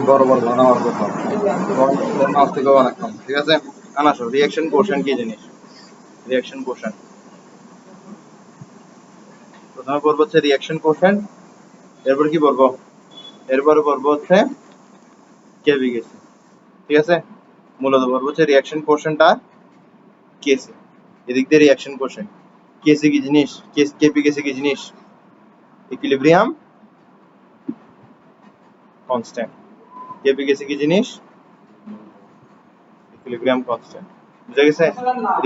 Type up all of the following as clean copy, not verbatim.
বড় বড় বানাবার কথা মাছ থেকে অনেকক্ষণ, ঠিক আছে। আসো, রিয়াকশন কোশ্চেন কি জিনিস? রিয়াকশন কোশ্চেন প্রথমে পড়বো হচ্ছে রিয়াকশন কোশ্চেন, এরপর কি পড়বো? এরপরে পড়বো হচ্ছে কেভিকেসি, ঠিক আছে। মূলত পড়বো হচ্ছে রিয়াকশন কোশ্চেনটা কেসি, এদিক দিয়ে রিয়াকশন কোশ্চেন। কেসি কি জিনিস? কেপিকেসি কি জিনিস? Equilibrium constant. কেপিকেসি কি জিনিস? Equilibrium constant. বুঝা গেছে?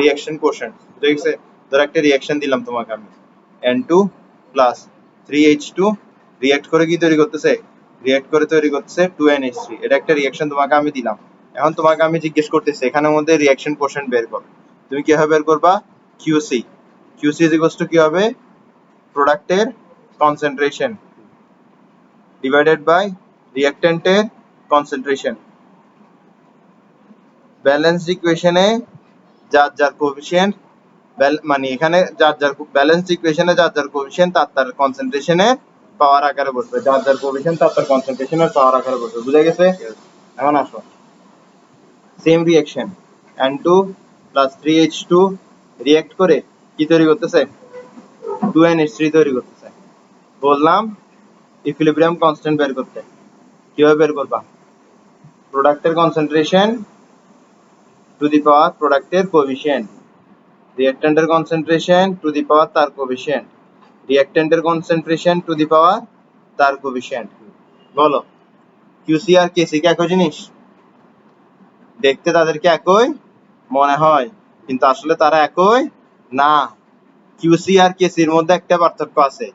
রিয়াকশন কোশ্চেন্ট বুঝা গেছে? ধর একটা রিয়াকশন দিলাম তোমাকে আমি, N2 প্লাস 3H2 রিঅ্যাক্ট করে কি তৈরি করতেছে? রিঅ্যাক্ট করে তৈরি করতেছে 2NH3। এটা একটা রিয়াকশন তোমাকে আমি দিলাম। এখন তোমাকে আমি জিজ্ঞেস করতেছি এখানের মধ্যে রিয়াকশন কোশ্চেন্ট বের কর। তুমি কিভাবে বের করবা? QC. QC is equals to কি হবে? প্রোডাক্টের কনসেন্ট্রেশন ডিভাইডেড বাই রিঅ্যাক্ট্যান্টের কনসেন্ট্রেশন। ব্যালেন্সড ইকুয়েশনে যার যার কোএফিসিয়েন্ট, মানে এখানে যার যার ব্যালেন্সড ইকুয়েশনে যার যার কোএফিসিয়েন্ট তার তার কনসেন্ট্রেশনে পাওয়ার আকারে বসবে। যার যার কোএফিসিয়েন্ট তার তার কনসেন্ট্রেশনের পাওয়ার আকারে বসবে। বুঝা গেছে? এখন আসো, same reaction N2 plus 3H2 react করে কি তৈরি করতেছে? 2NH3 তৈরি করতেছে। বললাম ইকুইলিব্রিয়াম কনস্ট্যান্ট বের করতে। কিভাবে বের করবা? প্রোডাক্টের কনসেন্ট্রেশন টু দি পাওয়ার প্রোডাক্টের coefficient, রিঅ্যাক্ট্যান্টের concentration to the power তার coefficient, রিঅ্যাক্ট্যান্টের concentration to the power তার কোএফিসিয়েন্ট। বলো, কিউসি আর কেসি কি একই জিনিস? দেখতে তাদেরকে একই মনে হয়, কিন্তু আসলে তারা একই না। কিউসি আর কেসির মধ্যে একটা পার্থক্য আছে।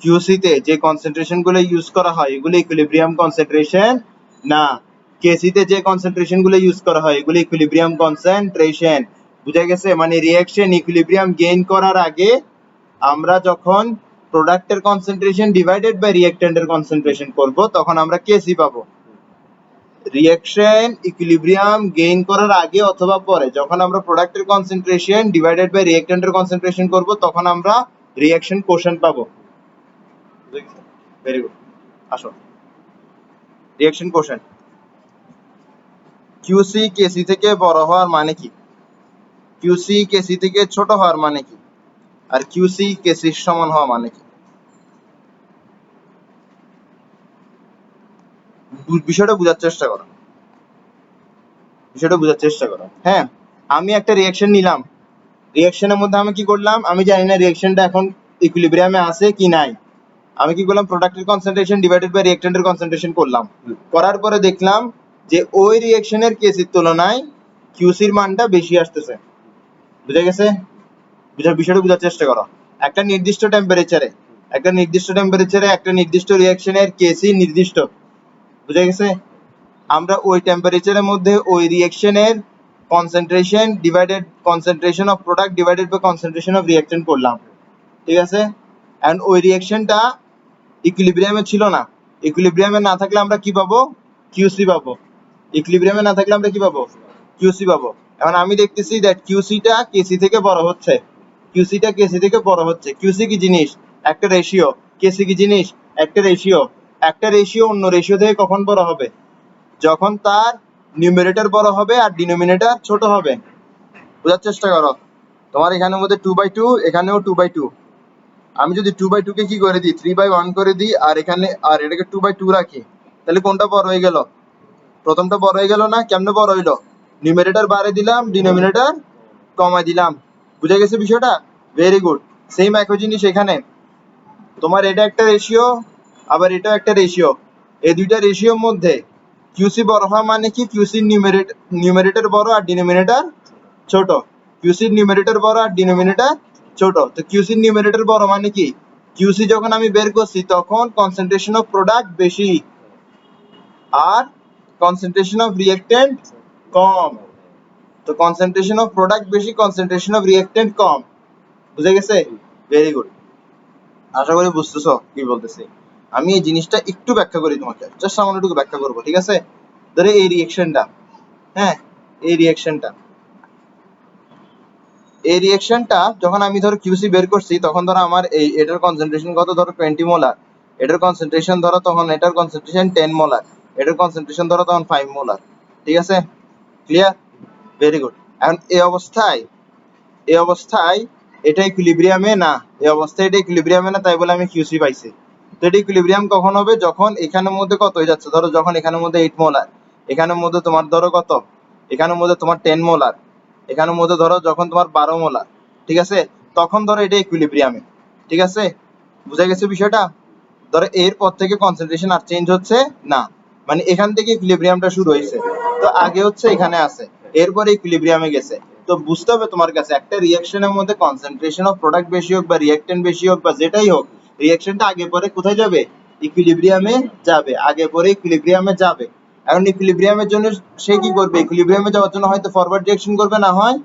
কিউসিতে যে কনসেন্ট্রেশন গুলো ইউজ করা হয় এগুলো ইকুইলিব্রিয়াম কনসেন্ট্রেশন না। কেসিতে যে কনসেন্ট্রেশন গুলো ইউজ করা হয় এগুলো ইকুইলিব্রিয়াম কনসেন্ট্রেশন। বুঝা গেছে? মানে রিঅ্যাকশন ইকুইলিব্রিয়াম গেইন করার আগে আমরা যখন প্রোডাক্টের কনসেন্ট্রেশন ডিভাইডেড বাই রিঅ্যাক্ট্যান্টের কনসেন্ট্রেশন করব তখন আমরা কেসি পাবো। রিঅ্যাকশন ইকুইলিব্রিয়াম গেইন করার আগে অথবা পরে যখন আমরা প্রোডাক্টের কনসেন্ট্রেশন ডিভাইডেড বাই রিঅ্যাক্ট্যান্টের কনসেন্ট্রেশন করব তখন আমরা রিঅ্যাকশন কোশ্চেন্ট পাবো। Very good. আসো, রিঅ্যাকশন কোশ্চেন্ট। কিউসি কেসি থেকে বড় হওয়ার মানে কি? কিউসি কেসি থেকে ছোট হওয়ার মানে কি? আর কিউসি কেসির সমান হওয়া মানে কি? বিষয়টা বোঝার চেষ্টা করো, বিষয়টা বোঝার চেষ্টা করো। হ্যাঁ, আমি একটা রিঅ্যাকশন নিলাম, রিঅ্যাকশনের মধ্যে আমি কি করলাম? আমি জানি না রিঅ্যাকশনটা এখন ইকুইলিব্রিয়ামে আছে কি নাই। আমি কি করলাম? প্রোডাক্টের কনসেন্ট্রেশন ডিভাইডেড বাই রিঅ্যাক্ট্যান্টের কনসেন্ট্রেশন করলাম। করার পরে দেখলাম যে ওই রিঅ্যাকশনের কেসির তুলনায় কিউসির মানটা বেশি আসতেছে। বুঝা গেছে? বিষয়টা বোঝার চেষ্টা করো। একটা নির্দিষ্ট টেম্পারেচারে একটা নির্দিষ্ট রিঅ্যাকশনের কেসি নির্দিষ্ট। বুঝা গেছে? আমরা ওই টেম্পারেচারের মধ্যে ওই রিঅ্যাকশনের concentration of product divided by concentration of reactant করলাম, ঠিক আছে। এন্ড ওই রিঅ্যাকশনটা ইকুইলিব্রিয়ামে ছিল না। ইকুইলিব্রিয়ামে না থাকলে আমরা কি পাবো? কিউসি পাবো। ইকুইলিব্রিয়ামে না থাকলে আমরা কি পাবো? কিউসি পাবো। এখন আমি দেখতেছি দ্যাট কিউসিটা কেসি থেকে বড় হচ্ছে। কিউসি কি জিনিস? একটা রেশিও। কেসি কি জিনিস? একটা রেশিও। একটা রেশিও অন্য রেশিও থেকে কখন বড় হবে? যখন তার নিউমারেটর বড় হবে আর ডিনোমিনেটর ছোট হবে। বোঝার চেষ্টা করো। তোমার এখানের মধ্যে 2/2, এখানেও 2/2। আমি যদি 2/2 কে কি করে দিই? 3/1 করে দিই আর এটাকে 2/2 রাখি, তাহলে কোনটা বড় হয়ে গেল? প্রথমটা বড় হয়ে গেল না? কেমনে বড় হইলো? নিউমারেটর বাড়াই দিলাম, ডিনোমিনেটর কমাই দিলাম। বুঝা গেছে বিষয়টা? Very good. সেম একই জিনিস এখানে। তোমার এটা একটা রেশিও, আবার এটাও একটা রেশিও। এই দুইটা রেশিওর মধ্যে কিউসি বড় হওয়া মানে কি? কিউসির নিউমারেটর বড় আর ডিনোমিনেটর ছোট। কিউসির নিউমারেটর বড় আর ডিনোমিনেটর ছোট। তো কিউসির নিউমারেটর বড় মানে কি? কিউসি যখন আমি বের করছি তখন কনসেন্ট্রেশন অফ প্রোডাক্ট বেশি আর কনসেন্ট্রেশন অফ রিঅ্যাক্ট্যান্ট কম। তো কনসেন্ট্রেশন অফ প্রোডাক্ট বেশি, কনসেন্ট্রেশন অফ রিঅ্যাক্ট্যান্ট কম। বুঝে গেছে? Very good. আশা করি বুঝতেছো কি বলতেছি। আমি এই জিনিসটা একটু ব্যাখ্যা করি তোমাকে, জাস্ট সামান্যটুকু ব্যাখ্যা করবো, ঠিক আছে। ধরে এই রিঅ্যাকশনটা, হ্যাঁ, এই রিঅ্যাকশনটা যখন আমি ধরো কিউসি বের করছি তখন ধরো আমার এটার কনসেন্ট্রেশন কত? ধরো 20 মোলার। এটার কনসেন্ট্রেশন ধরো তখন এটার কনসেন্ট্রেশন 10 মোলার। এটার কনসেন্ট্রেশন ধরো তখন 5 মোলার। ঠিক আছে, ক্লিয়ার, ভেরি গুড। এখন এই অবস্থায় এটা ইকুইলিব্রিয়ামে না, এই অবস্থায় এটা ইকুইলিব্রিয়ামে না, তাই বলে আমি কিউসি পাইছি। তো এটা ইকুইলিব্রিয়াম কখন হবে, যখন এখানের মধ্যে কত হয়ে যাচ্ছে, ধরো যখন এখানের মধ্যে 8 মোলার, এখানের মধ্যে তোমার ধরো কত, এখানের মধ্যে তোমার 10 মোলার, এখানের মধ্যে ধরো যখন তোমার 12 মোলার, ঠিক আছে, তখন ধরো এটা ইকুইলিব্রিয়ামে। ঠিক আছে, বুঝা গেছে বিষয়টা? ধরো এরপর থেকে কনসেন্ট্রেশন আর চেঞ্জ হচ্ছে না, মানে এখান থেকে ইকুইলিব্রিয়ামটা শুরু হয়েছে। তো আগে হচ্ছে এখানে আছে, এরপরে ইকুইলিব্রিয়ামে গেছে। তো বুঝতে হবে তোমার কাছে একটা রিঅ্যাকশনের মধ্যে কনসেন্ট্রেশন অফ প্রোডাক্ট বেশি হোক বা রিঅ্যাকটেন্ট বেশি হোক বা যেটাই হোক, রিঅ্যাকশনটা আগে পরে কোথায় যাবে, ইকুইলিব্রিয়ামে যাবে, আগে পরে ইকুইলিব্রিয়ামে যাবে। এখন ইকুইলিব্রিয়ামের জন্য সে কি করবে, ইকুইলিব্রিয়ামে যাওয়ার জন্য হয়তো ফরওয়ার্ড ডিরেকশন করবে, না হয়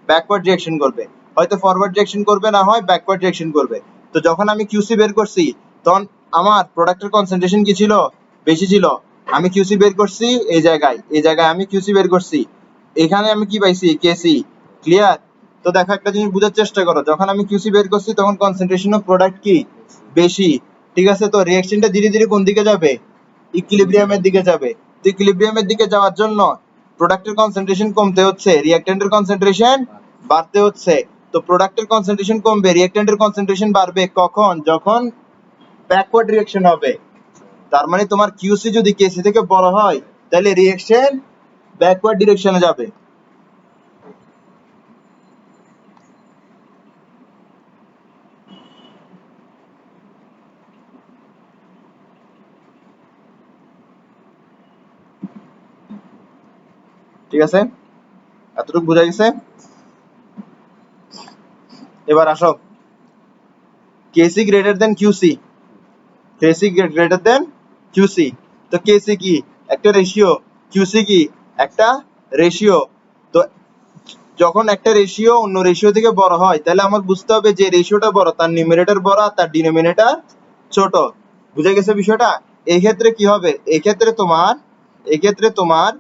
ব্যাকওয়ার্ড ডিরেকশন করবে, হয়তো ফরওয়ার্ড ডিরেকশন করবে, না হয় ব্যাকওয়ার্ড ডিরেকশন করবে। তো যখন আমি কিউসি বের করছি তখন আমার প্রোডাক্টের কনসেন্ট্রেশন কি ছিল, বেশি ছিল। আমি কিউসি বের করছি এই জায়গায় আমি কিউসি বের করছি, এখানে আমি কি পাইছি, কেসি। ক্লিয়ার? তো দেখো একটা জিনিস বোঝার চেষ্টা করো, যখন আমি কিউসি বের করছি তখন কনসেন্ট্রেশন অফ প্রোডাক্ট কি বেশি। ঠিক আছে, তো রিঅ্যাকশনটা ধীরে ধীরে কোন দিকে যাবে, ইকুইলিব্রিয়ামের দিকে যাবে। তো ইকুইলিব্রিয়ামের দিকে যাওয়ার জন্য প্রোডাক্টের কনসেন্ট্রেশন কমতে হচ্ছে, রিঅ্যাকট্যান্টের কনসেন্ট্রেশন বাড়তে হচ্ছে। তো প্রোডাক্টের কনসেন্ট্রেশন কমবে, রিঅ্যাকট্যান্টের কনসেন্ট্রেশন বাড়বে কখন, যখন ব্যাকওয়ার্ড রিঅ্যাকশন হবে। তার মানে তোমার কিউসি যদি কেসি থেকে বড় হয় তাহলে রিঅ্যাকশন ব্যাকওয়ার্ড ডিরেকশনে যাবে। ঠিক আছে, এতটুকু বোঝা গেছে? এবার আসো, কেসি গ্রেটার দেন কিউসি, কেসি গ্রেটার দেন কিউসি। তো কেসি কি একটা রেশিও, কিউসি কি একটা রেশিও। তো যখন একটা রেশিও অন্য রেশিও থেকে বড় হয় তাহলে আমার বুঝতে হবে যে রেশিওটা বড়, তার নিউমারেটর বড় আর তার ডিনোমিনেটর ছোট। বুঝা গেছে বিষয়টা? এই ক্ষেত্রে কি হবে, এক্ষেত্রে তোমার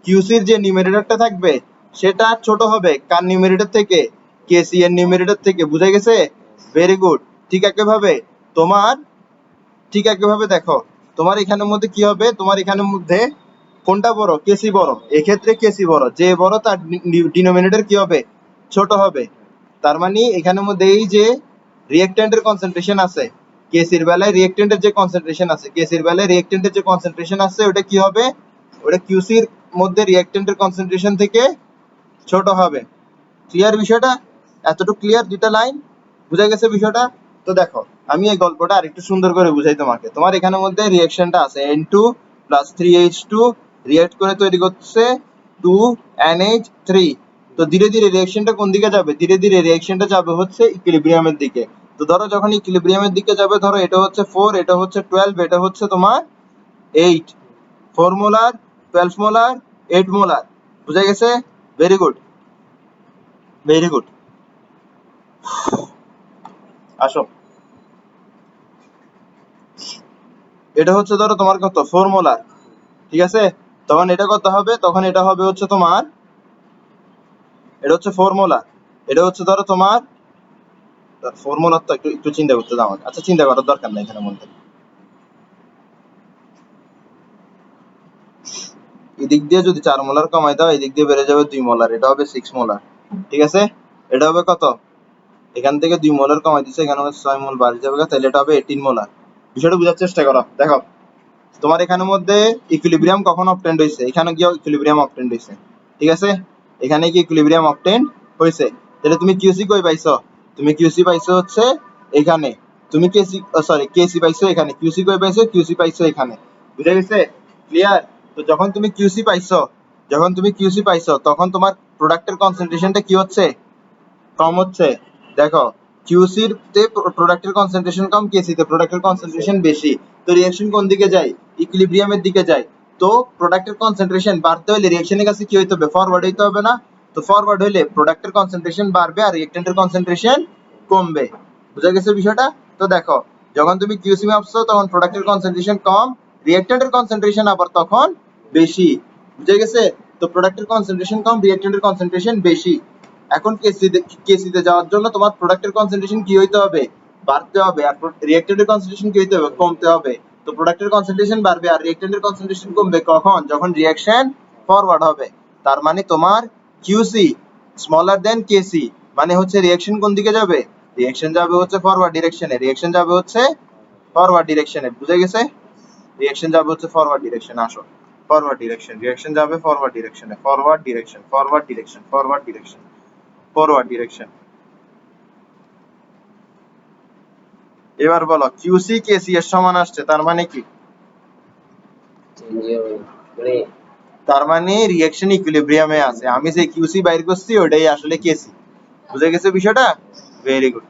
কিউসির যে নিউমারেটরটা থাকবে সেটা ছোট হবে কার নিউমারেটর থেকে, কেসি এর নিউমারেটর থেকে। বুঝা গেছে? Very good. ঠিক একইভাবে তোমার, ঠিক একইভাবে দেখো তোমার এখানের মধ্যে কি হবে, তোমার এখানের মধ্যে কোনটা বড়, কেসি বড়, এক্ষেত্রে কেসি বড়, যে বড় তার ডিনোমিনেটর কি হবে, ছোট হবে। তার মানে এখানের মধ্যে এই যে রিঅ্যাকট্যান্টের কনসেন্ট্রেশন আছে, কেসির বেলায় রিঅ্যাকট্যান্টের যে কনসেন্ট্রেশন আছে, কেসির বেলায় রিঅ্যাকট্যান্টের যে কনসেন্ট্রেশন আছে ওটা কি হবে, ওটা কিউসির মধ্যে রিঅ্যাকট্যান্টের কনসেন্ট্রেশন থেকে ছোট হবে। ক্লিয়ার বিষয়টা? এতটুকু ক্লিয়ার, দুইটা লাইন বুঝা গেছে বিষয়টা? তো দেখো আমি এই গল্পটা আরেকটু সুন্দর করে বুঝাই তোমাকে। তোমার এখানের মধ্যে রিঅ্যাকশনটা আছে N2 প্লাস 3H2 রিঅ্যাক্ট করে তৈরি করছে 2NH3। তো ধীরে ধীরে রিঅ্যাকশনটা কোন দিকে যাবে, ধীরে ধীরে রিঅ্যাকশনটা যাবে হচ্ছে ইকুইলিব্রিয়ামের দিকে। তো ধরো যখন ইকুইলিব্রিয়ামের দিকে যাবে, ধরো এটা হচ্ছে 4, এটা হচ্ছে 12, এটা হচ্ছে তোমার 8, 4 মোলার, 12 মোলার, 8 মোলার। বুঝা গেছে? Very good, very good. আসো, এটা হচ্ছে ধরো তোমার কত, 4 মোলার। ঠিক আছে, তখন এটা কত হবে, তখন এটা হবে হচ্ছে তোমার, এটা হচ্ছে 4 মোলার, এটা হচ্ছে ধরো তোমার 4 মোলার। তো একটু একটু চিন্তা করতে দাও আমাকে, আচ্ছা চিন্তা করার দরকার নাই এখানে মধ্যে। এদিক দিয়ে যদি 4 মোলার কমাই দাও এদিক দিয়ে বেড়ে যাবে 2 মোলার, এটা হবে 6 মোলার। ঠিক আছে, এটা হবে কত, এখান থেকে 2 মোলার কমাই দিচ্ছে, এখানে হবে 6 মোল বাড়ি যাবে, তাহলে এটা হবে 18 মোলার। বিষয়টা বোঝার চেষ্টা করো। দেখো তোমার এখানের মধ্যে ইকুইলিব্রিয়াম কখন অবটেন্ড হয়েছে, এখানে গিয়ে ইকুইলিব্রিয়াম অবটেন্ড হয়েছে। ঠিক আছে, এখানে কি ইকুইলিব্রিয়াম অবটেন্ড হয়েছে। তাহলে তুমি কিউসি কই পাইছো, তুমি কিউসি পাইছো হচ্ছে এখানে, তুমি কেসি সরি কেসি পাইছো এখানে, কিউসি কই পাইছো, কিউসি পাইছো এখানে। বুঝা গেছে? ক্লিয়ার? তো যখন তুমি কিউসি পাইছো, যখন তুমি কিউসি পাইছো তখন তোমার প্রোডাক্টের কনসেন্ট্রেশনটা কি হচ্ছে, কম হচ্ছে। দেখো কিউসির তে প্রোডাক্টের কনসেন্ট্রেশন কম, কেসিতে প্রোডাক্টের কনসেন্ট্রেশন বেশি। তো রিঅ্যাকশন কোন দিকে যায়, ইকুইলিব্রিয়ামের দিকে যায়। তো প্রোডাক্টের কনসেন্ট্রেশন বাড়তে হলে রিঅ্যাকশনের কাছে কি হইতে হবে, ফরওয়ার্ড হইতে হবে না? তো ফরওয়ার্ড হইলে প্রোডাক্টের কনসেন্ট্রেশন বাড়বে আর রিঅ্যাকট্যান্টের কনসেন্ট্রেশন কমবে। বুঝা গেছে বিষয়টা? তো দেখো যখন তুমি কিউসি মাপছো তখন প্রোডাক্টের কনসেন্ট্রেশন কম, রিঅ্যাকট্যান্টের কনসেন্ট্রেশন আবার তখন বেশি। বুঝা গেছে? তো প্রোডাক্টের কনসেন্ট্রেশন কম, রিঅ্যাকট্যান্টের কনসেন্ট্রেশন বেশি। এখন কেসিতে যাওয়ার জন্য তোমার প্রোডাক্টের কনসেন্ট্রেশন কি হইতে হবে, বাড়তে হবে, আর রিঅ্যাকট্যান্টের কনসেন্ট্রেশন কি হইতে হবে, কমতে হবে। তো প্রোডাক্টের কনসেন্ট্রেশন বাড়বে আর রিঅ্যাকট্যান্টের কনসেন্ট্রেশন কমবে কখন? যখন রিঅ্যাকশন ফরওয়ার্ড হবে। তার মানে তোমার কিউসি স্মলার দেন কেসি, মানে হচ্ছে রিঅ্যাকশন কোন দিকে যাবে? রিঅ্যাকশন যাবে হচ্ছে ফরওয়ার্ড ডিরেকশনে, রিঅ্যাকশন যাবে হচ্ছে ফরওয়ার্ড ডিরেকশনে, বুঝে গেছে? রিঅ্যাকশন যাবে হচ্ছে ফরওয়ার্ড ডিরেকশনে। আসো, ফরওয়ার্ড ডিরেকশন, রিঅ্যাকশন যাবে ফরওয়ার্ড ডিরেকশনে, forward direction, forward direction, forward direction, forward direction. এবার বলো কিউসি কেসি এর সমান আসছে, তার মানে কি? তার মানে রিঅ্যাকশন ইকুইলিব্রিয়ামে আছে। আমি যে কিউসি বাইর করছি ওটাই আসলে কেসি। বুঝে গেছে বিষয়টা? Very good.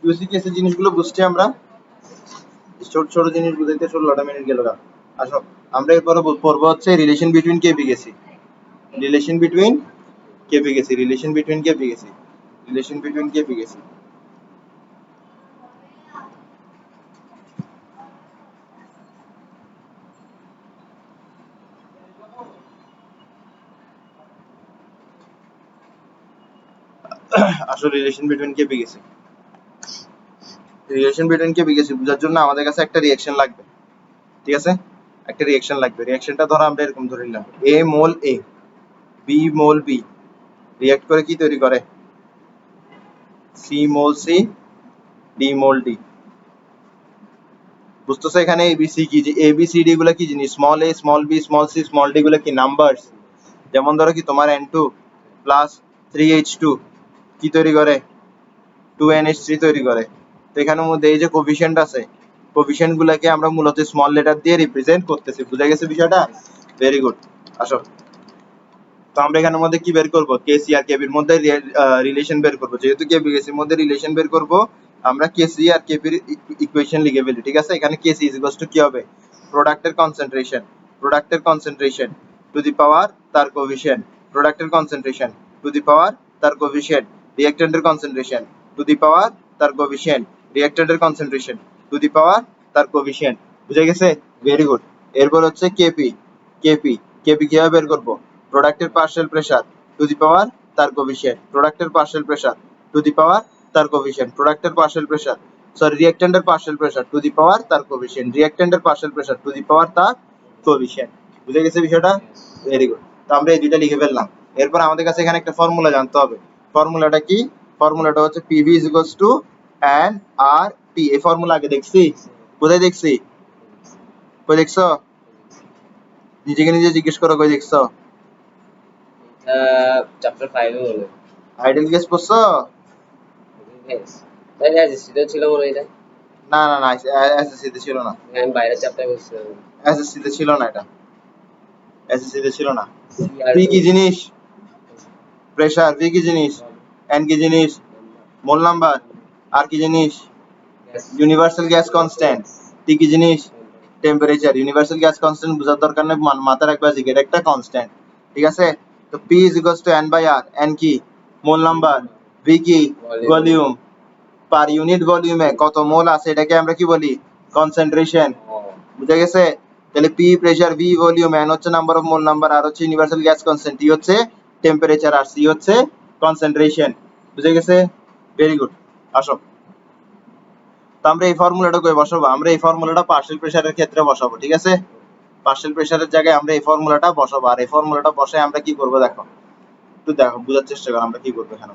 কিউসি কেসি জিনিসগুলো বুঝছি আমরা, ছোট ছোট জিনিস বুঝাইতে 16টা মিনিট গেল। আসো আমরা এরপরে পড়বো হচ্ছে relation between KP KC, relation between KP KC, relation between KP KC, relation between KP KC. আসো relation between KP KC, relation between KP KC বোঝার জন্য আমাদের কাছে একটা রিঅ্যাকশন লাগবে, ঠিক আছে? একটা রিঅ্যাকশন লাগবে। রিঅ্যাকশনটা ধরো আমরা এরকম ধরে নিলাম, A mole A, B mole B react করে কি তৈরি করে? C mole C, D mole D. বুঝতেছো এখানে এবিসি কি, এবিসিডি গুলো কি জিনিস? Small A small B small C small D গুলো কি নাম্বারস। যেমন ধরো কি তোমার N2 প্লাস 3H2 কি তৈরি করে? 2NH3 তৈরি করে। তো এখানের মধ্যে এই যে কোফিশিয়েন্ট আছে, কোফিশিয়েন্ট গুলাকে আমরা মূলত স্মল লেটার দিয়ে রিপ্রেজেন্ট করতেছি। বুঝা গেছে বিষয়টা? Very good. আসো, তো আমরা এখানের মধ্যে কি বের করব? কেসি আর কেপির মধ্যে রিলেশন বের করব। যেহেতু কেপি কেসির মধ্যে রিলেশন বের করব, আমরা কেসি আর কেপির ইকুয়েশন লিখে ফেলি, ঠিক আছে? এখানে কেসি ইজ ইকুয়ালস টু কি হবে? প্রোডাক্টের কনসেন্ট্রেশন, প্রোডাক্টের কনসেন্ট্রেশন টু দি পাওয়ার তার কোএফিশিয়েন্ট, প্রোডাক্টের কনসেন্ট্রেশন টু দি পাওয়ার তার কোএফিশিয়েন্ট, রিঅ্যাকট্যান্টের কনসেন্ট্রেশন টু দি পাওয়ার তার কোএফিশিয়েন্ট, রিঅ্যাকট্যান্টের কনসেন্ট্রেশন টু দি পাওয়ার তার কোএফিশিয়েন্ট। বুঝে গেছে? Very good. এরপর হচ্ছে কেপি, কেপি কেপি কিভাবে বের করব? প্রোডাক্টের partial pressure to the power তার কোএফিশিয়েন্ট, প্রোডাক্টের partial pressure to the power তার কোএফিশিয়েন্ট, প্রোডাক্টের পার্শিয়াল প্রেসার সরি রিঅ্যাকট্যান্টের partial pressure to the power তার কোএফিশিয়েন্ট, রিঅ্যাকট্যান্টের partial pressure to the power তার কোএফিশিয়েন্ট। বুঝে গেছে বিষয়টা? Very good. তো আমরা এই দুইটা লিখে ফেললাম। এরপর আমাদের কাছে এখানে একটা ফর্মুলা জানতে হবে। ফর্মুলাটা কি? ফর্মুলাটা হচ্ছে PV is equals to N R T. এই ফর্মুলা আগে দেখছি? কোথায় দেখছি? কই দেখছো? নিজেকে নিজে জিজ্ঞেস করো, কই দেখছো? চ্যাপ্টার 5 এ বলে আইডেল গ্যাস পড়ছো? গ্যাস তাই এসএসসি তে ছিল মনে হয় এটা। না না না, এসএসসি তে ছিল না, আমি বাইরের চ্যাপ্টার বলছিলাম। এসএসসি তে ছিল না, এটা এসএসসি তে ছিল না। সিআর পি কি জিনিস? প্রেসার। ভি কি জিনিস? এন কি জিনিস? মোল নাম্বার। আর কি জিনিস? Gas universal gas constant. T কি জিনিস? টেম্পারেচার। ইউনিভার্সাল গ্যাস কনস্ট্যান্ট বোঝার দরকার নেই, মাথায় রাখবা যে এটা একটা কনস্ট্যান্ট, ঠিক আছে? তো P is equals to N by R. N কি? Mole number. ভি কি? ভলিউম। পার ইউনিট ভলিউমে কত মোল আছে এটাকে আমরা কি বলি? কনসেন্ট্রেশন। বুঝে গেছে? তাহলে P pressure, V volume, N হচ্ছে নাম্বার অফ মোল নাম্বার, আর হচ্ছে ইউনিভার্সাল গ্যাস কনস্ট্যান্ট, টি হচ্ছে টেম্পারেচার, আর সি হচ্ছে কনসেন্ট্রেশন। বুঝে গেছে? Very good. আসো, তো আমরা এই ফর্মুলাটা কই বসাবো? আমরা এই ফর্মুলাটা পার্শিয়াল প্রেসারের ক্ষেত্রে বসাবো, ঠিক আছে? পার্শিয়াল প্রেসারের জায়গায় আমরা এই ফর্মুলাটা বসাবো। আর এই ফর্মুলাটা বসায় আমরা কি করব দেখো, একটু দেখো, বোঝার চেষ্টা করো আমরা কি করবো এখানে।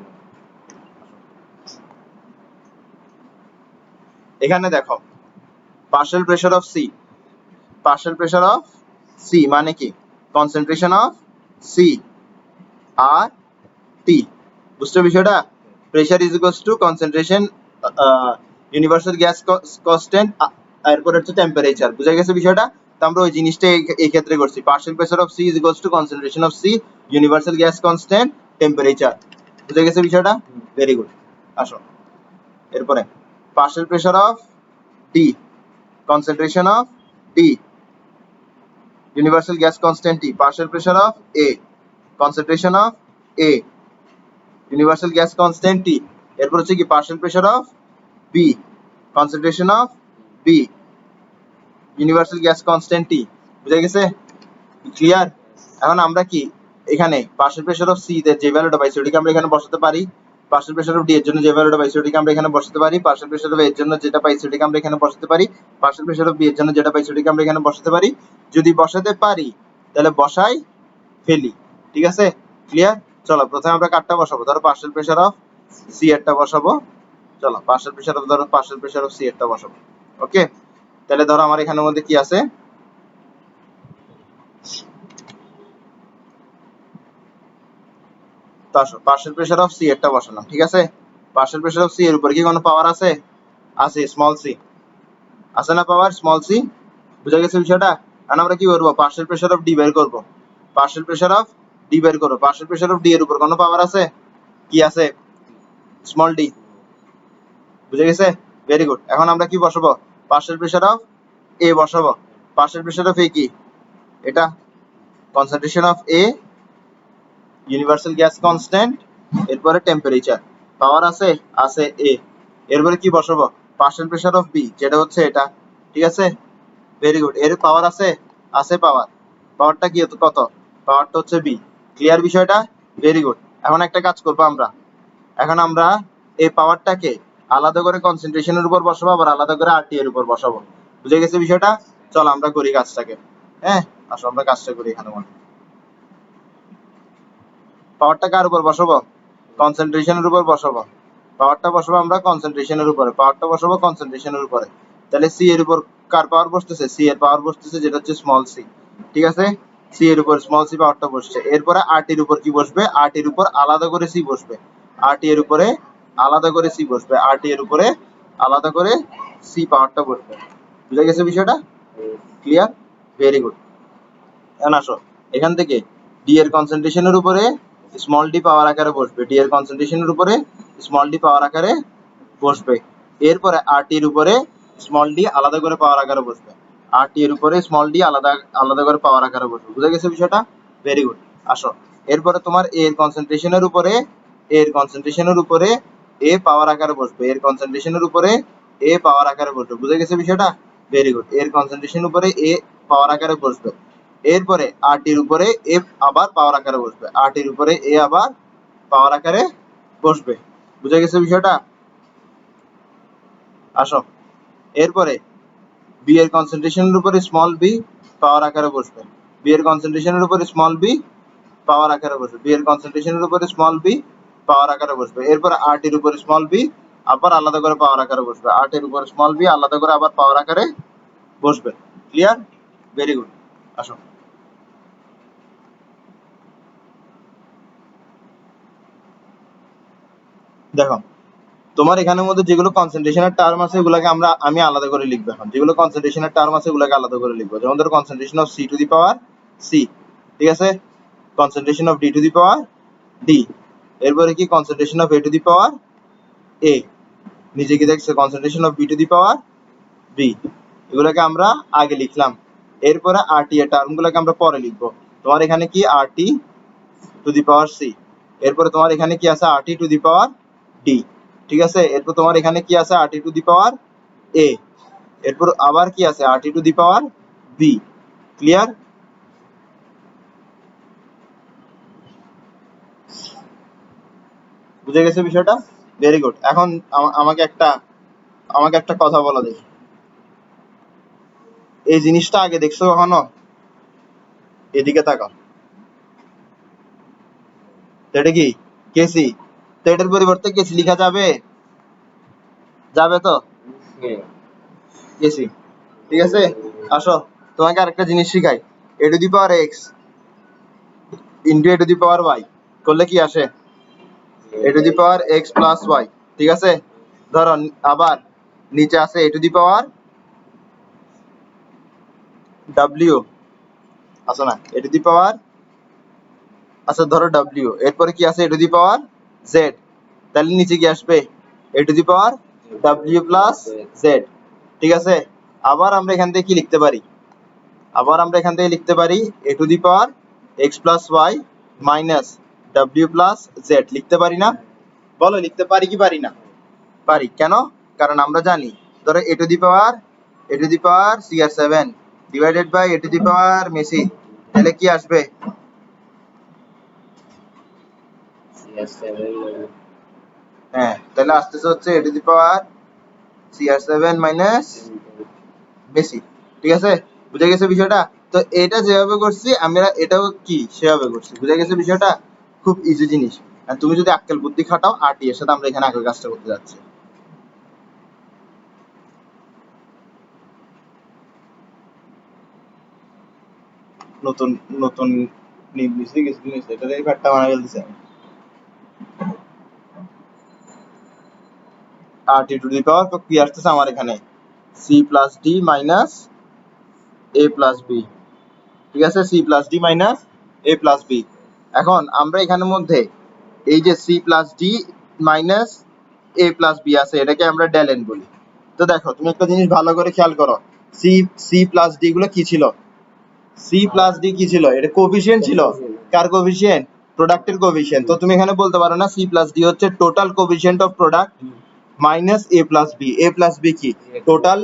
এখানে দেখো, partial pressure of C, partial pressure of C মানে কি? Concentration of C R T. বুঝছো বিষয়টা? Pressure is equals to concentration, universal gas constant, এরপর হচ্ছে টেম্পারেচার। বুঝা গেছে বিষয়টা? তো আমরা ওই জিনিসটা এই ক্ষেত্রে করছি। Partial pressure of C is equals to concentration of C, universal gas constant, temperature. বুঝা গেছে বিষয়টা? Very good. আসো এরপরে partial pressure of D, concentration of D, universal gas constant T, partial pressure of A, concentration of A, universal gas constant T, এরপর হচ্ছে কি partial pressure of B, concentration of B, universal gas constant T। বুঝা গেছে? Clear? এখন আমরা কি এখানে partial pressure of C তে যে ভ্যালুটা পাইছি ওটাকে আমরা এখানে বসাতে পারি, পার্শিয়াল প্রেসার অফ ডি এর জন্য যে ভ্যালুটা পাইছি ওটাকে আমরা এখানে বসাতে পারি, পার্শিয়াল প্রেসার অফ এ এর জন্য যেটা পাইছি ওটাকে আমরা এখানে বসাতে পারি, পার্শিয়াল প্রেসার অফ বি এর জন্য যেটা পাইছি ওটাকে আমরা এখানে বসাতে পারি। যদি বসাতে পারি তাহলে বসাই ফেলি, ঠিক আছে? ক্লিয়ার? চলো প্রথমে আমরা কাটটা বসাবো, ধরো পার্শিয়াল প্রেসার অফ সি এরটা বসাবো। চলো পার্শিয়াল প্রেসার অফ, ধরো পার্শিয়াল প্রেসার অফ সি এরটা বসাবো। ওকে, তাহলে ধরো আমার এখানের মধ্যে কি আছে, পার্শিয়াল প্রেসার অফ সি এরটা বসালাম, ঠিক আছে? পার্শিয়াল প্রেসার অফ সি এর উপর কি কোনো পাওয়ার আছে? আছে, স্মল সি আছে না পাওয়ার, স্মল সি। বুঝা গেছে বিষয়টা? এখন আমরা কি করবো, পার্শিয়াল প্রেসার অফ ডি বের করবো, পার্শিয়াল প্রেসার অফ ডি বের করবো। পার্শিয়াল প্রেসার অফ ডি এর উপর কোনো পাওয়ার আছে? কি আছে? Small D. বুঝে গেছে? Very good. এখন আমরা কি বসাবো, পার্শিয়াল প্রেসার অফ এ বসাবো। পার্শিয়াল প্রেসার অফ এ কি, এটা concentration of A, universal gas constant, এরপরে টেম্পারেচার। পাওয়ার আছে? আছে এ। এরপরে কি বসাবো, পার্শিয়াল প্রেসার অফ বি, যেটা হচ্ছে এটা, ঠিক আছে? Very good. এর পাওয়ার আছে? আছে পাওয়ার। পাওয়ারটা কি কত? পাওয়ারটা হচ্ছে বি। ক্লিয়ার বিষয়টা? Very good. এখন একটা কাজ করবো আমরা, এখন আমরা এই পাওয়ারটাকে আলাদা করে কনসেন্ট্রেশনের উপর বসাবো, আবার আলাদা করে আরটি এর উপর বসাবো। বুঝে গেছে বিষয়টা? চলো আমরা করি কাজটাকে। হ্যাঁ, আসো আমরা কাজটা করি এখানে। পাওয়ারটা কার উপর বসাবো, কনসেন্ট্রেশনের উপর বসাবো। পাওয়ারটা বসাবো আমরা কনসেন্ট্রেশনের উপরে, পাওয়ারটা বসাবো কনসেন্ট্রেশনের উপরে। তাহলে সি এর উপর কার পাওয়ার বসতেছে, সি এর পাওয়ার বসতেছে, যেটা হচ্ছে স্মল সি, ঠিক আছে? সি এর উপর স্মল সি পাওয়ারটা বসছে। এরপরে আরটির উপর কি বসবে, আরটির উপর আলাদা করে সি বসবে, আরটি এর উপরে আলাদা করে সি বসবে, আরটি এর উপরে আলাদা করে সি পাওয়ারটা বসবে। বুঝা গেছে বিষয়টা? ক্লিয়ার? Very good. এখন আসো এখান থেকে ডি এর কনসেন্ট্রেশনের উপরে স্মল ডি পাওয়ার আকারে বসবে, ডি এর কনসেন্ট্রেশনের উপরে স্মল ডি পাওয়ার আকারে বসবে। এরপরে আরটি এর উপরে স্মল ডি আলাদা করে পাওয়ার আকারে বসবে, আরটি এর উপরে স্মল ডি আলাদা আলাদা করে পাওয়ার আকারে বসবে। বুঝা গেছে বিষয়টা? Very good. আসো এরপরে তোমার এর কনসেন্ট্রেশনের উপরে, এর কনসেন্ট্রেশনের উপরে এ পাওয়ার আকারে বসবে, এর কনসেন্ট্রেশনের উপরে এ পাওয়ার আকারে বসবে। বুঝা গেছে বিষয়টা? Very good. এর কনসেন্ট্রেশন উপরে এ পাওয়ার আকারে বসবে। এরপরে আরটির উপরে এ আবার পাওয়ার আকারে বসবে, আরটির উপরে এ আবার পাওয়ার আকারে বসবে। বুঝা গেছে বিষয়টা? আসো এরপরে বি এর কনসেন্ট্রেশনের উপরে স্মল বি পাওয়ার আকারে বসবে, বি এর কনসেন্ট্রেশনের উপরে স্মল বি পাওয়ার আকারে বসবে, বি এর কনসেন্ট্রেশনের উপরে স্মল বি পাওয়ার আকারে বসবে। এরপরে আরটির উপরে স্মল বি আবার আলাদা করে পাওয়ার আকারে বসবে, আরটির উপরে স্মল বি আলাদা করে আবার পাওয়ার আকারে বসবে। ক্লিয়ার? Very good. আসো দেখো, তোমার এখানের মধ্যে যেগুলো কনসেন্ট্রেশনের টার্ম আছে এগুলোকে আমি আলাদা করে লিখবো। এখন যেগুলো কনসেন্ট্রেশনের টার্ম আছে এগুলোকে আলাদা করে লিখবো। যেমন ধরো concentration of C to the power C, ঠিক আছে? Concentration of D to the power D. এরপরে কি concentration of A to the power A, নিচে কি দেখছো concentration of B to the power B. এগুলোকে আমরা আগে লিখলাম। এরপরে আরটি এর টার্ম গুলোকে আমরা পরে লিখবো। তোমার এখানে কি RT to the power C, এরপরে তোমার এখানে কি আছে RT to the power D, ঠিক আছে? এরপর তোমার এখানে কি আছে আরটি টু দি পাওয়ার এ, এরপর আবার কি আছে RT to the power B. Clear? বুঝে গেছে বিষয়টা? Very good. এখন আমাকে একটা কথা বলা দেখি, এই জিনিসটা আগে দেখছো কখনো? এদিকে তাকাও, তো এটা কি কেসি? তো এটার পরিবর্তে কেসি লেখা যাবে? যাবে তো? কেসি, ঠিক আছে? আসো তোমাকে আরেকটা জিনিস শিখাই, A to the power X into A to the power Y করলে কি আসে? A to the power X plus Y, ঠিক আছে? ধরো আবার নিচে আছে এ টু দি পাওয়ার ডাব্লিউ, আছে না এ টু দি পাওয়ার, আচ্ছা ধরো ডাব্লিউ, এরপরে কি আছে এ টু দি পাওয়ার জেড, তাহলে নিচে কি আসবে A to the power W plus Z, ঠিক আছে? আবার আমরা এখান থেকে কি লিখতে পারি, আবার আমরা এখান থেকে লিখতে পারি A to the power X plus Y minus W plus Z, লিখতে পারি না? বলো লিখতে পারি কি পারি না? পারি। কেন? কারণ আমরা জানি ধরো A to the power CR7 divided by A to the power Messi, তাহলে কি আসবে CR7 হ্যাঁ, তাহলে আসতেছে হচ্ছে a to the power CR7 minus বেশি। ঠিক আছে, বুঝে গেছে বিষয়টা? তো এটা যেভাবে করছি আমরা এটাও কি সেভাবে করছি, বুঝে গেছে বিষয়টা? খুব ইজি জিনিস। আর তুমি যদি আক্কেল বুদ্ধি খাটাও RT এর সাথে আমরা এখানে আগের কাজটা করতে যাচ্ছি। নতুন নতুন নির্মিত কিছু জিনিস এটার এই ফ্যাক্টটা বানাই ফেলতেছে। RT টু দি পাওয়ার কি আসতেছে আমার এখানে C plus D minus A plus B। ঠিক আছে, C plus D minus A plus B। এখন আমরা এখানের মধ্যে এই যে C plus D minus A plus B আছে, এটাকে আমরা ডেলেন বলি। তো দেখো তুমি একটা জিনিস ভালো করে খেয়াল করো, C C প্লাস D গুলো কি ছিল? C প্লাস D কি ছিল? এটা কোফিশিয়েন্ট ছিল। কার কোফিশিয়েন্ট? প্রোডাক্টের কোফিশিয়েন্ট। তো তুমি এখানে বলতে পারো না C প্লাস D হচ্ছে total coefficient of product minus A plus B। A plus B কি? Total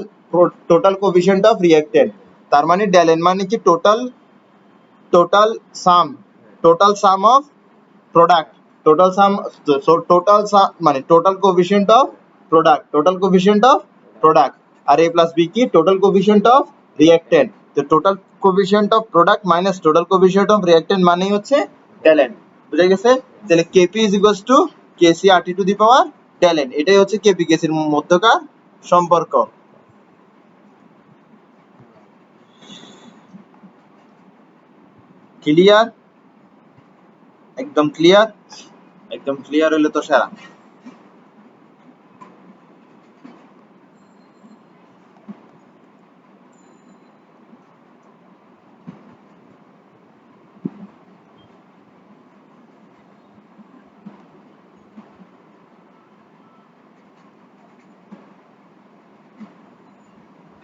total coefficient of reactant. তার মানে ডেলেন মানে কি? Total total sum total sum of product, total sum, total মানে total coefficient of product, total coefficient of product. আর A plus B কি? Total coefficient of reactant. তো total coefficient of product minus total coefficient of reactant মানেই হচ্ছে delta n. বুঝে গেছে? তাহলে KP is equals to KC RT to the power delta n. এটাই হচ্ছে KP KC এর মধ্যকার সম্পর্ক। ক্লিয়ার? একদম ক্লিয়ার? একদম ক্লিয়ার হলে তো সেরা।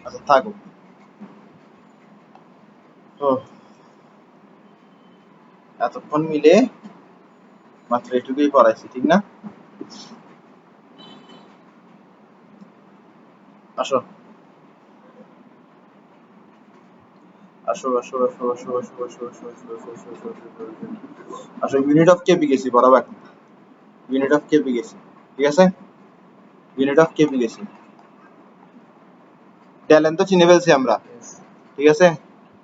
আচ্ছা থাকুক। তো এতক্ষণ মিলে মাত্র এটুকুই পড়াইছি, ঠিক না? আসো আসো আসো আসো আসো আসো আসো আসো আসো আসো আসো আসো আসো আসো ইউনিট অফ কেপি গেছি বরাবর। ইউনিট অফ কেপি গেছি, ঠিক আছে? ইউনিট অফ কেপি গেছি। ট্যালেন্ট তো চিনে ফেলছি আমরা, ঠিক আছে?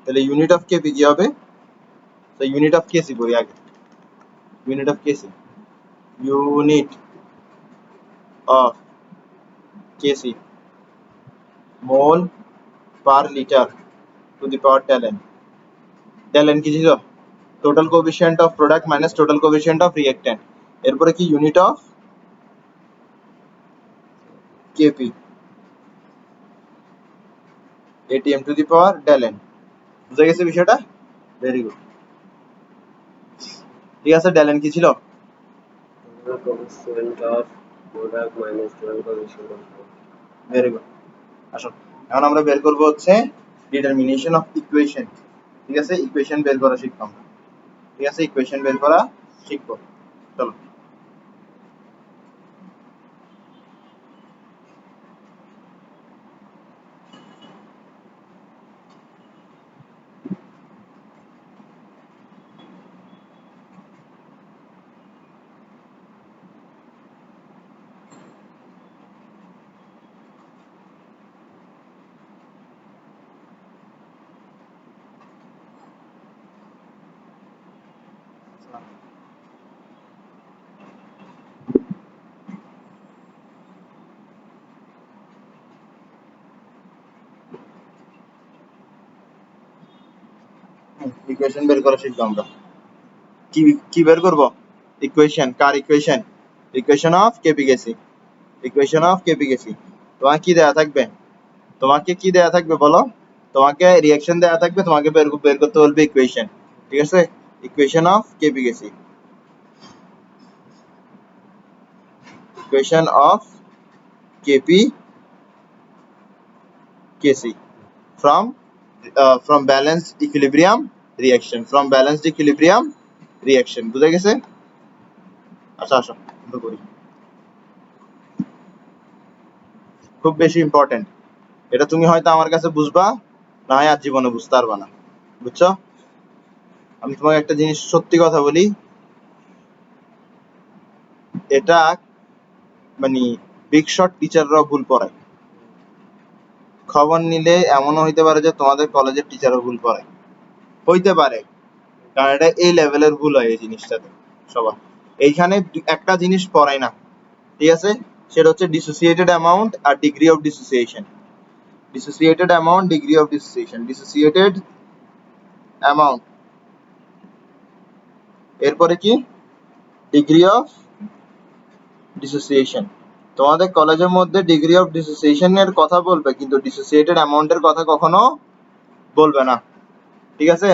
তাহলে ইউনিট অফ কেপি কি হবে? তো ইউনিট অফ কেসি করি আগে। Unit of KC, unit of KC mole per litre to the power delta n. Delta n কি ছিল? Total coefficient of product minus total coefficient of reactant. এরপরে কি? Unit of KP ATM to the power delta n. বুঝা গেছে বিষয়টা? Very good. ঠিক আছে, ডেলেন কি ছিল? coefficient of product minus total coefficient of very good. আসো এখন আমরা বের করব হচ্ছে ডিটারমিনেশন অফ ইকুয়েশন। ঠিক আছে, ইকুয়েশন বের করা শিখবো আমরা। ঠিক আছে, ইকুয়েশন বের করা শিখবো। চলো। ইকুয়েশন বের করা শিখবো আমরা। কি কি বের করব? ইকুয়েশন। কার equation? Equation of KP KC. Equation of KP KC. তোমার কি দেয়া থাকবে? তোমাকে কি দেয়া থাকবে বলো? তোমাকে রিঅ্যাকশন দেয়া থাকবে, তোমাকে বের করতে বলবে ইকুয়েশন। ঠিক আছে, equation of KP KC. Equation of KP KC from balanced equilibrium reaction, from balanced equilibrium reaction। বুঝা গেছে? আচ্ছা আসো শুরু করি। খুব বেশি ইম্পর্টেন্ট এটা, তুমি হয়তো আমার কাছে বুঝবা, না হয় আর জীবনে বুঝতে পারবা না। বুঝছো? আমি তোমাকে একটা জিনিস সত্যি কথা বলি, এটা মানে বিগ শট টিচাররাও ভুল পড়ায়। খবর নিলে এমনও হইতে পারে যে তোমাদের কলেজের টিচারও ভুল পড়ায়, হইতে পারে, কারণ এটা এই লেভেলের ভুল হয় এই জিনিসটাতে সবার। এইখানে একটা জিনিস পড়ায় না, ঠিক আছে, সেটা হচ্ছে ডিসোসিয়েটেড অ্যামাউন্ট আর degree of dissociation. Dissociated amount, degree of dissociation, dissociated amount, এরপরে কি ডিগ্রি অফ ডিসোসিয়েশন। তোমাদের কলেজের মধ্যে ডিগ্রি অফ ডিসোসিয়েশনের কথা বলবে, কিন্তু ডিসোসিয়েটেড অ্যামাউন্টের কথা কখনো বলবে না, ঠিক আছে।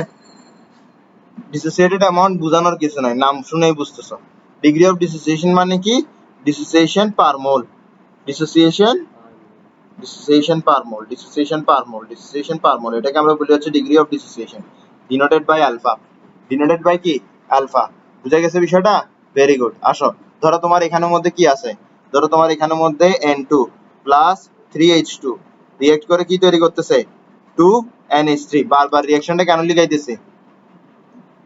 ডিসোসিয়েটেড অ্যামাউন্ট বোঝানোর কিছু নাই, নাম শুনেই বুঝতেছো। ডিগ্রি অফ ডিসোসিয়েশন মানে কি, dissociation per mole, dissociation, dissociation per mole, dissociation per mole, dissociation per mole, এটাকে আমরা বলি হচ্ছে degree of dissociation, denoted by alpha. Denoted by কি, আলফা। বুঝা গেছে বিষয়টা? Very good. আসো, ধরো তোমার এখানের মধ্যে কি আছে, ধরো তোমার এখানের মধ্যে N2 প্লাস 3H2 রিয়েক্ট করে কি তৈরি করতেছে, 2NH3। বারবার রিঅ্যাকশনটা কেন লিখাইতেছে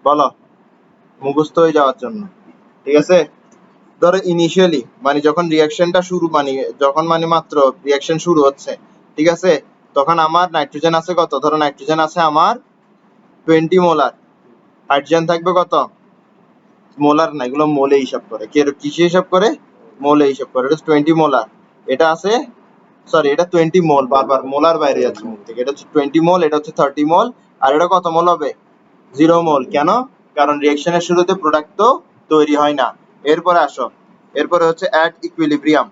বলো, মুখস্থ হয়ে যাওয়ার জন্য, ঠিক আছে। ধরো ইনিশিয়ালি মানে যখন রিঅ্যাকশনটা শুরু, মানে যখন মানে মাত্র রিঅ্যাকশন শুরু হচ্ছে, ঠিক আছে, তখন আমার নাইট্রোজেন আছে কত, ধরো নাইট্রোজেন আছে আমার 20 মোলার, হাইড্রোজেন থাকবে কত, মোলার না, এগুলো মোলে হিসাব করে, কিসে হিসাব করে, মোলে হিসাব করে। এটা 20 মোলার, এটা আছে, সরি এটা 20 মোল, বারবার মোলার বাইরে যাচ্ছে মুখ থেকে, এটা হচ্ছে 20 মোল, এটা হচ্ছে 30 মোল, আর এটা কত মোল হবে, 0 মোল। কেন, কারণ রিঅ্যাকশনের শুরুতে প্রোডাক্ট তো তৈরি হয় না। এরপরে আসো, এরপরে হচ্ছে at equilibrium,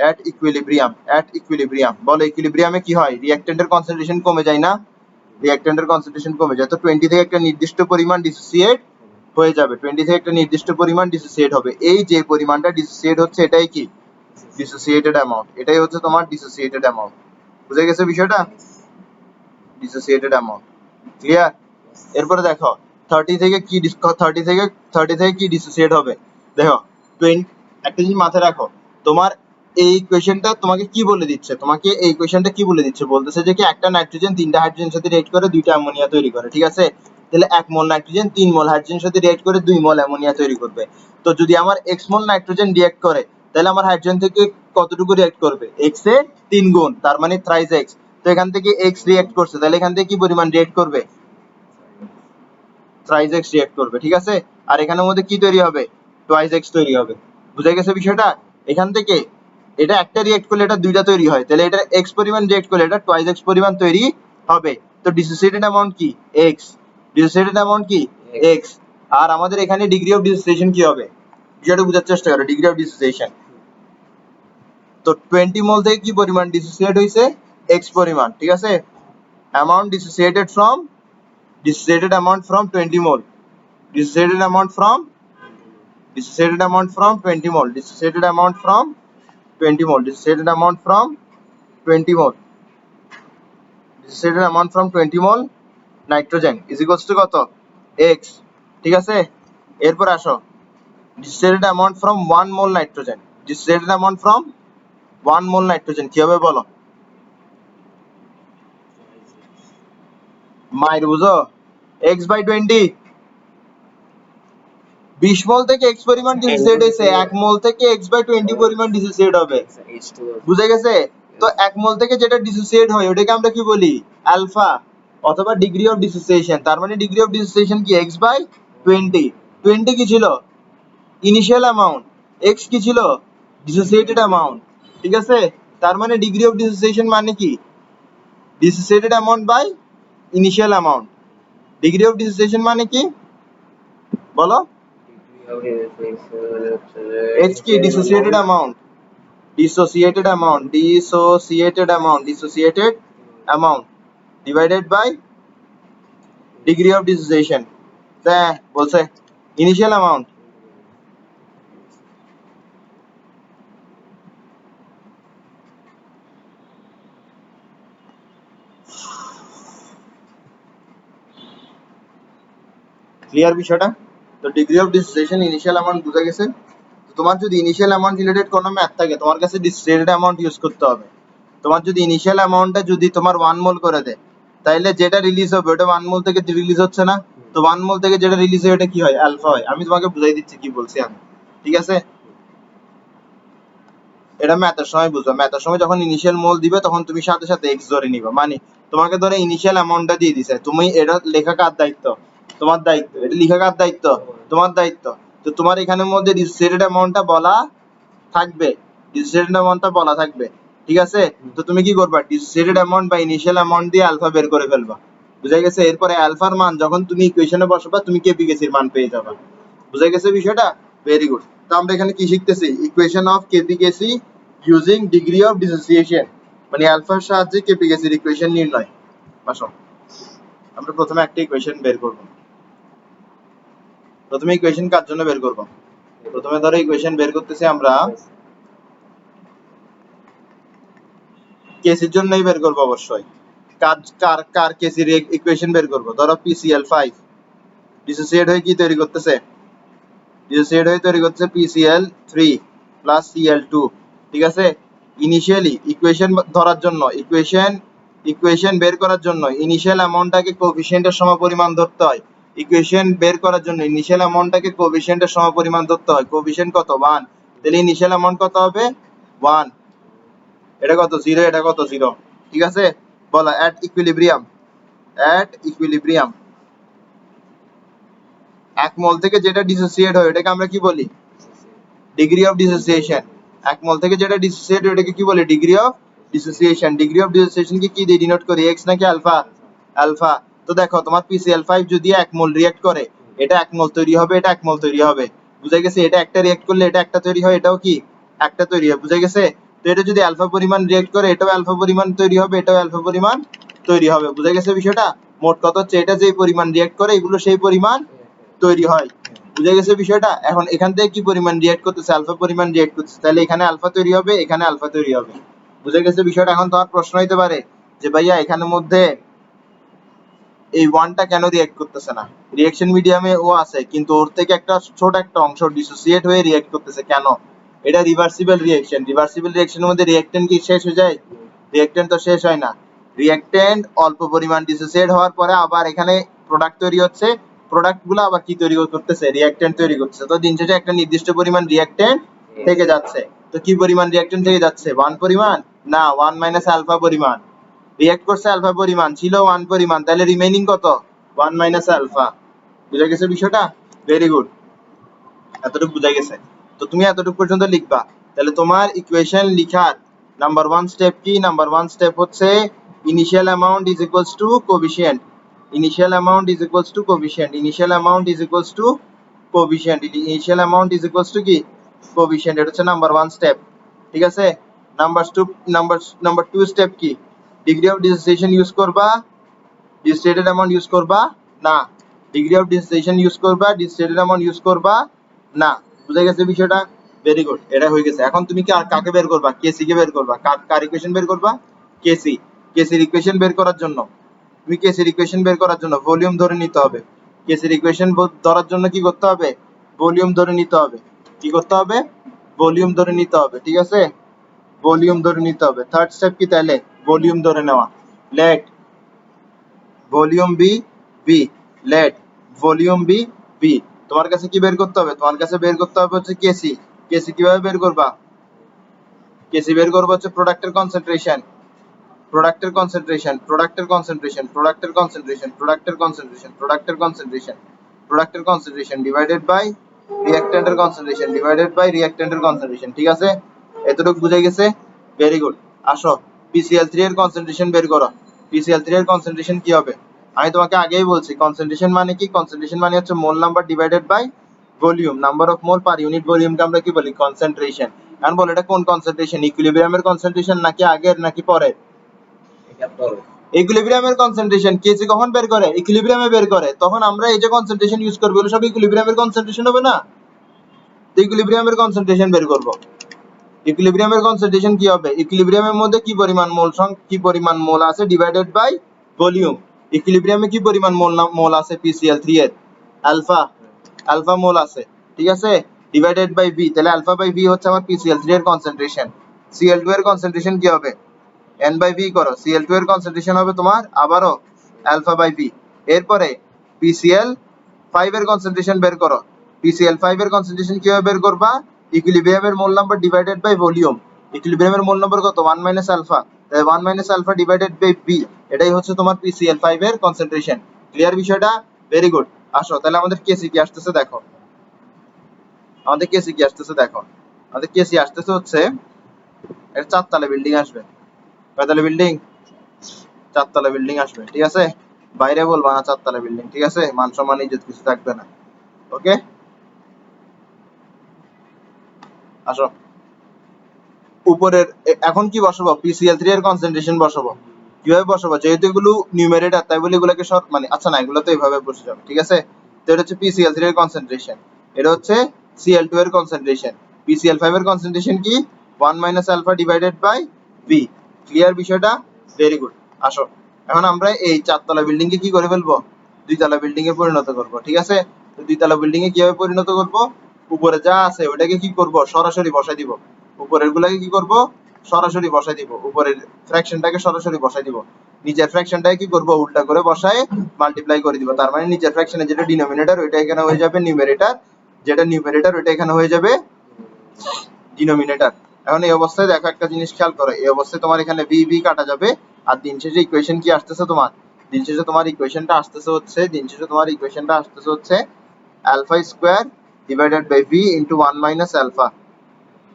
at equilibrium, at equilibrium, বলো ইকুইলিব্রিয়ামে কি হয়, রিঅ্যাকট্যান্টের কনসেন্ট্রেশন কমে যায় না, রিঅ্যাকট্যান্টের কনসেন্ট্রেশন কমে যায়, তো 20 থেকে একটা নির্দিষ্ট পরিমাণ ডিসোসিয়েট হয়ে যাবে, 20 থেকে একটা নির্দিষ্ট পরিমাণ ডিসোসিয়েট হবে, এই যে পরিমাণটা ডিসোসিয়েট হচ্ছে এটাই কি, ডিসোসিয়েটেড অ্যামাউন্ট, এটাই হচ্ছে তোমার ডিসোসিয়েটেড অ্যামাউন্ট। বুঝে গেছে বিষয়টা, ডিসোসিয়েটেড অ্যামাউন্ট, ক্লিয়ার। এরপরে দেখো 30 থেকে কি 30 থেকে কি ডিসোসিয়েট হবে, দেখো 20, একটা জিনিস মাথায় রাখো, তোমার এই ইকুয়েশনটা তোমাকে কি বলে দিচ্ছে, তোমাকে এই ইকুয়েশনটা কি বলে দিচ্ছে, বলতেছে যে কি একটা নাইট্রোজেন 3টা হাইড্রোজেনের সাথে রিঅ্যাক্ট করে 2টা অ্যামোনিয়া তৈরি করে, ঠিক আছে। তাহলে 1 মোল নাইট্রোজেন 3 মোল হাইড্রোজেনের সাথে রিঅ্যাক্ট করে 2 মোল অ্যামোনিয়া তৈরি করবে। তো যদি আমার x মোল নাইট্রোজেন রিঅ্যাক্ট করে, তাহলে আমার হাইড্রোজেন থেকে কতটুকু রিঅ্যাক্ট করবে, x এ 3 গুণ, তার মানে থ্রাইস x। তো এখান থেকে x রিঅ্যাক্ট করছে, তাহলে এখান থেকে কি পরিমাণ রিঅ্যাক্ট করবে, থ্রাইস x রিঅ্যাক্ট করবে, ঠিক আছে। আর এখানের মধ্যে কি তৈরি হবে, টুয়াইস x তৈরি হবে। বুঝা গেছে বিষয়টা? এখান থেকে এটা একটা রিঅ্যাক্ট করলে এটা দুইটা তৈরি হয়, তাহলে এটা x পরিমাণ রিঅ্যাক্ট করলে এটা টুয়াইস x পরিমাণ তৈরি হবে। তো ডিসোসিয়েটেড অ্যামাউন্ট কি, x, ডিসোসিয়েটেড অ্যামাউন্ট কি, x। আর আমাদের এখানে ডিগ্রি অফ ডিসোসিয়েশন কি হবে, বিষয়টা বোঝার চেষ্টা করো, ডিগ্রি অফ ডিসোসিয়েশন। তো 20 মোল থেকে কি পরিমাণ ডিসোসিয়েট হইছে, x পরিমাণ, ঠিক আছে। Amount dissociated from, dissociated amount from 20 mole, dissociated amount from, dissociated amount from 20 mole, dissociated amount from 20 mole, dissociated amount from 20 mole, dissociated amount from 20 mole nitrogen is equals to কত, x, ঠিক আছে। এরপর আসো dissociated amount from 1 mole nitrogen, dissociated amount from 1 mole nitrogen কি হবে বলো, মাইর বুঝো, x by 20, 20 মোল থেকে x পরিমাণ ডিসোসিয়েট হইছে, 1 মোল থেকে x by 20 পরিমাণ ডিসোসিয়েট হবে। বুঝা গেছে? তো 1 মোল থেকে যেটা ডিসোসিয়েট হয় ওটাকে আমরা কি বলি, আলফা অথবা ডিগ্রি অফ ডিসোসিয়েশন। তার মানে ডিগ্রি অফ ডিসোসিয়েশন কি, x by 20। 20 কি ছিল, ইনিশিয়াল অ্যামাউন্ট, x কি ছিল, ডিসোসিয়েটেড অ্যামাউন্ট, ঠিক আছে। তার মানে ডিগ্রি অফ ডিসোসিয়েশন মানে কি, dissociated amount by initial amount. Degree of dissociation মানে কি বলো, h কি, dissociated amount, dissociated amount, dissociated amount, dissociated amount divided by degree of dissociation, হ্যাঁ বলছে initial amount। ক্লিয়ার বিষয়টা? তো degree of dissociation, initial amount বুঝা গেছে। তো তোমার যদি ইনিশিয়াল অ্যামাউন্ট রিলেটেড কোনো ম্যাথ থাকে, তোমার কাছে ডিসোসিয়েটেড অ্যামাউন্ট ইউজ করতে হবে। তোমার যদি ইনিশিয়াল অ্যামাউন্টটা যদি তোমার 1 মোল করে দেয়, তাইলে যেটা রিলিজ হবে ওটা 1 মোল থেকে রিলিজ হচ্ছে না, তো 1 মোল থেকে যেটা রিলিজ হয় ওটা কি হয়, আলফা হয়। আমি তোমাকে বুঝাই দিচ্ছি কি বলছি আমি, ঠিক আছে। এটা ম্যাথের সময় বুঝবা, ম্যাথের সময় যখন ইনিশিয়াল মোল দিবে তখন তুমি সাথে সাথে এক্স ধরে নিবা। মানে তোমাকে ধরে ইনিশিয়াল অ্যামাউন্টটা দিয়ে দিছে, তুমি এটা লেখা কার দায়িত্ব? তোমার দায়িত্ব। এটা লেখা কার দায়িত্ব? তোমার দায়িত্ব। তো তোমার এখানের মধ্যে ডিসোসিয়েটেড অ্যামাউন্টটা বলা থাকবে, ডিসোসিয়েটেড অ্যামাউন্টটা বলা থাকবে, ঠিক আছে? তো তুমি কি করবা? ডিসোসিয়েটেড অ্যামাউন্ট বা ইনিশিয়াল অ্যামাউন্ট দিয়ে আলফা বের করে ফেলবা, বুঝা গেছে? এরপরে আলফার মান যখন তুমি ইকুয়েশনে বসাবা তুমি কেপিকেসির মান পেয়ে যাবা, বুঝা গেছে বিষয়টা? Very good. তো আমরা এখানে কি শিখতেছি? Equation of KP KC using degree of dissociation, মানে আলফার সাহায্যে কেপিকেসির ইকুয়েশন নির্ণয়। আসো আমরা প্রথমে একটা ইকুয়েশন বের করব। প্রথমে ইকুয়েশন কার জন্য বের করব? প্রথমে ধরো ইকুয়েশন বের করতেছি আমরা কেসির জন্যই বের করব অবশ্যই। কার কার কার কেসির ইকুয়েশন বের করব? ধরো PCl5 ডিসোসিয়েট হয়ে কি তৈরি করতেছে? ডিসোসিয়েট হয়ে তৈরি করতেছে PCl3 প্লাস Cl2, ঠিক আছে? ইনিশিয়ালি ইকুয়েশন ধরার জন্য, ইকুয়েশন বের করার জন্য ইনিশিয়াল অ্যামাউন্টটাকে কোএফিসিয়েন্টের সমপরিমাণ ধরতে হয়। ইকুয়েশন বের করার জন্য ইনিশিয়াল অ্যামাউন্টটাকে কোএফিসিয়েন্টের সমপরিমাণ ধরতে হয়। কোএফিসিয়েন্ট কত? 1। তাহলে ইনিশিয়াল অ্যামাউন্ট কত হবে? 1। এটা কত? 0, এটা কত? 0, ঠিক আছে? বলো অ্যাট ইকুইলিব্রিয়াম, অ্যাট ইকুইলিব্রিয়াম এক মোল থেকে যেটা ডিসোসিয়েট হয় এটাকে আমরা কি বলি? Degree of dissociation. এক মোল থেকে যেটা ডিসোসিয়েট হয় এটাকে কি বলি? Degree of dissociation. Degree of dissociation কে কি দিয়ে ডিনোট করি? এক্স নাকি আলফা? আলফা। তো দেখো তোমার PCl5 যদি এক মোল রিঅ্যাক্ট করে, এটা এক মোল তৈরি হবে, এটা এক মোল তৈরি হবে, বুঝা গেছে? এটা একটা রিঅ্যাক্ট করলে এটা একটা তৈরি হয়, এটাও কি একটা তৈরি হয়, বুঝা গেছে? তো এটা যদি আলফা পরিমাণ রিঅ্যাক্ট করে এটাও আলফা পরিমাণ তৈরি হবে, এটাও আলফা পরিমাণ তৈরি হবে, বুঝা গেছে বিষয়টা? মোট কথা হচ্ছে এটা যেই পরিমাণ রিঅ্যাক্ট করে এগুলো সেই পরিমাণ তৈরি হয়, বুঝা গেছে বিষয়টা? এখন এখান থেকে কি পরিমাণ রিঅ্যাক্ট করতেছে? আলফা পরিমাণ রিঅ্যাক্ট করতেছে, তাহলে এখানে আলফা তৈরি হবে, এখানে আলফা তৈরি হবে, বুঝা গেছে বিষয়টা? এখন তোমার প্রশ্ন হইতে পারে যে ভাইয়া এখানের মধ্যে এই ওয়ানটা কেন রিঅ্যাক্ট করতেছে না? রিঅ্যাকশন মিডিয়ামে ও আছে কিন্তু ওর থেকে একটা ছোট একটা অংশ ডিসোসিয়েট হয়ে রিঅ্যাক্ট করতেছে, কেন? এটা রিভার্সিবল রিঅ্যাকশন। রিভার্সিবল রিঅ্যাকশনের মধ্যে রিঅ্যাকট্যান্ট কি শেষ হয়ে যায়? রিঅ্যাকট্যান্ট তো শেষ হয় না। রিঅ্যাকট্যান্ট অল্প পরিমাণ ডিসোসিয়েট হওয়ার পরে আবার এখানে প্রোডাক্ট তৈরি হচ্ছে, প্রোডাক্ট গুলো আবার কি তৈরি করতেছে? রিঅ্যাকট্যান্ট তৈরি করতেছে। তো দিন শেষে একটা নির্দিষ্ট পরিমাণ রিঅ্যাকট্যান্ট থেকে যাচ্ছে। তো কি পরিমাণ রিঅ্যাকট্যান্ট থেকে যাচ্ছে? 1 পরিমাণ? না, 1 মাইনাস আলফা পরিমাণ। রিঅ্যাক্ট করছে আলফা পরিমাণ, ছিল 1 পরিমাণ, তাহলে রিমেইনিং কত? 1 মাইনাস আলফা, বুঝা গেছে বিষয়টা? ভেরি গুড, এতটুকু বুঝা গেছে। তো তুমি এতটুকু পর্যন্ত লিখবা। তাহলে তোমার ইকুয়েশন লিখার নাম্বার 1 স্টেপ কি? নাম্বার 1 স্টেপ হচ্ছে initial amount is equals two coefficient. Initial amount is equals two coefficient. Initial amount is equals two coefficient. Initial amount is equals to কি? কোএফিসিয়েন্ট। এটা হচ্ছে নাম্বার 1 স্টেপ, ঠিক আছে? Number 2 step কি? Degree of dissociation use করবা, dissociated amount use করবা না। Degree of dissociation use করবা, ডিসোসিয়েটেড অ্যামাউন্ট ইউজ করবা না, বুঝা গেছে বিষয়টা? ভেরি গুড, এটা হয়ে গেছে। এখন তুমি কি আর কাকে বের করবা? কেসি কে বের করবা। কার ইকুয়েশন বের করবা? কেসি। কেসির ইকুয়েশন বের করার জন্য তুমি কেসির ইকুয়েশন বের করার জন্য ভলিউম ধরে নিতে হবে। কেসির ইকুয়েশন ধরার জন্য কি করতে হবে? ভলিউম ধরে নিতে হবে। কি করতে হবে? ভলিউম ধরে নিতে হবে, ঠিক আছে? ভলিউম ধরে নিতে হবে। থার্ড স্টেপ কি তাহলে? ভলিউম ধরে নেওয়া। Let volume be V, let volume be V. তোমার কাছে কি বের করতে হবে? তোমার কাছে বের করতে হবে হচ্ছে কেসি। কেসি কিভাবে বের করবা? কেসি বের করবা হচ্ছে প্রোডাক্টের কনসেন্ট্রেশন, প্রোডাক্টের কনসেন্ট্রেশন, প্রোডাক্টের কনসেন্ট্রেশন, প্রোডাক্টের কনসেন্ট্রেশন, প্রোডাক্টের কনসেন্ট্রেশন, প্রোডাক্টের কনসেন্ট্রেশন, প্রোডাক্টের কনসেন্ট্রেশন ডিভাইডেড বাই রিঅ্যাকট্যান্টের কনসেন্ট্রেশন, ডিভাইডেড বাই রিঅ্যাকট্যান্টের কনসেন্ট্রেশন, ঠিক আছে? এতটুকু বুঝে গেছে? Very good. আসো PCl3 এর কনসেন্ট্রেশন বের করো। PCl3 এর কনসেন্ট্রেশন কি হবে? আমি তোমাকে আগেই বলছি কনসেন্ট্রেশন মানে কি? কনসেন্ট্রেশন মানে হচ্ছে mole number divided by volume, number of mole per unit ভলিউমকে আমরা কি বলি? কনসেন্ট্রেশন। এখন বল এটা কোন কনসেন্ট্রেশন? ইকুইলিব্রিয়ামের কনসেন্ট্রেশন নাকি আগের নাকি পরের? এটা পরে। ইকুইলিব্রিয়ামের কনসেন্ট্রেশন কেসি কখন বের করে? ইকুইলিব্রিয়ামে বের করে। তখন আমরা এই যে কনসেন্ট্রেশন ইউজ করব এগুলো সব ইকুইলিব্রিয়ামের কনসেন্ট্রেশন হবে না? তো ইকুইলিব্রিয়ামের কনসেন্ট্রেশন বের করব। ইকুইলিব্রিয়ামের কনসেন্ট্রেশন কি হবে? ইকুইলিব্রিয়ামের মধ্যে কি পরিমাণ মোল কি পরিমাণ মোল আছে ডিভাইডেড বাই ভলিউম। ইকুইলিব্রিয়ামে কি পরিমাণ মোল আছে PCl3 এর? আলফা, আলফা মোল আছে, ঠিক আছে? ডিভাইডেড বাই ভি, তাহলে আলফা বাই ভি হচ্ছে আমার PCl3 এর কনসেন্ট্রেশন। Cl2 এর কনসেন্ট্রেশন কি হবে? n বাই ভি করো। Cl2 এর কনসেন্ট্রেশন হবে তোমার আবারও আলফা বাই ভি। এরপরে PCl5 এর কনসেন্ট্রেশন বের করো। PCl5 এর কনসেন্ট্রেশন কিভাবে বের করবা? ইকুইলিব্রিয়ামের mole number divided by volume. ইকুইলিব্রিয়ামের মোল নাম্বার কত 1 মাইনাস আলফা, তাই 1 minus alpha divided by B, এটাই হচ্ছে তোমার PCl5 এর কনসেন্ট্রেশন। ক্লিয়ার বিষয়টা? Very good. আসো তাহলে আমাদের কেসি কি আসতেছে দেখো, আমাদের কেসি কি আসতেছে দেখো, আমাদের কেসি আসতেছে হচ্ছে একটা 4 তলা বিল্ডিং আসবে। কয়তলা বিল্ডিং? 4 তলা বিল্ডিং আসবে, ঠিক আছে? বাইরে বলবা না 4 তলা বিল্ডিং, ঠিক আছে? মান সম্মান ইজ্জত কিছু থাকবে না। ওকে, আসো উপরের এখন কি বসাবো? PCl3 এর কনসেন্ট্রেশন বসাবো। কিভাবে বসাবো? যেহেতু এগুলো নিউমারেটর তাই বলে এগুলোকে মানে আচ্ছা না, এগুলো তো এইভাবে বসে যাবে, ঠিক আছে? তো এটা হচ্ছে PCl3 এর কনসেন্ট্রেশন, এটা হচ্ছে Cl2 এর কনসেন্ট্রেশন। PCl5 এর কনসেন্ট্রেশন কি 1 minus alpha divided by B. Clear বিষয়টা? Very good. আসো এখন আমরা এই 4 তলা বিল্ডিং কে কি করে ফেলবো? 2 তলা বিল্ডিং এ পরিণত করব, ঠিক আছে? তো 2 তলা বিল্ডিং এ কিভাবে পরিণত করব? উপরে যা আছে ওটাকে কি করব? সরাসরি বসাই দিব। উপরের গুলাকে কি করব? সরাসরি বসাই দিব। উপরের ফ্র্যাকশনটাকে সরাসরি বসাই দিব। নিচের ফ্র্যাকশনটাকে কি করব? উল্টা করে বসায় মাল্টিপ্লাই করে দিব। তার মানে নিচের ফ্র্যাকশনে যেটা ডিনোমিনেটর ওইটা এখানে হয়ে যাবে নিউমারেটর, যেটা নিউমারেটর ওইটা এখানে হয়ে যাবে ডিনোমিনেটর। এখন এই অবস্থায় দেখো একটা জিনিস খেয়াল করো, এই অবস্থায় তোমার এখানে বি বি কাটা যাবে, আর দিন শেষে ইকুয়েশন কি আসতেছে তোমার? দিন শেষে তোমার ইকুয়েশনটা আসতেছে হচ্ছে alpha square divided by B into 1 minus alpha.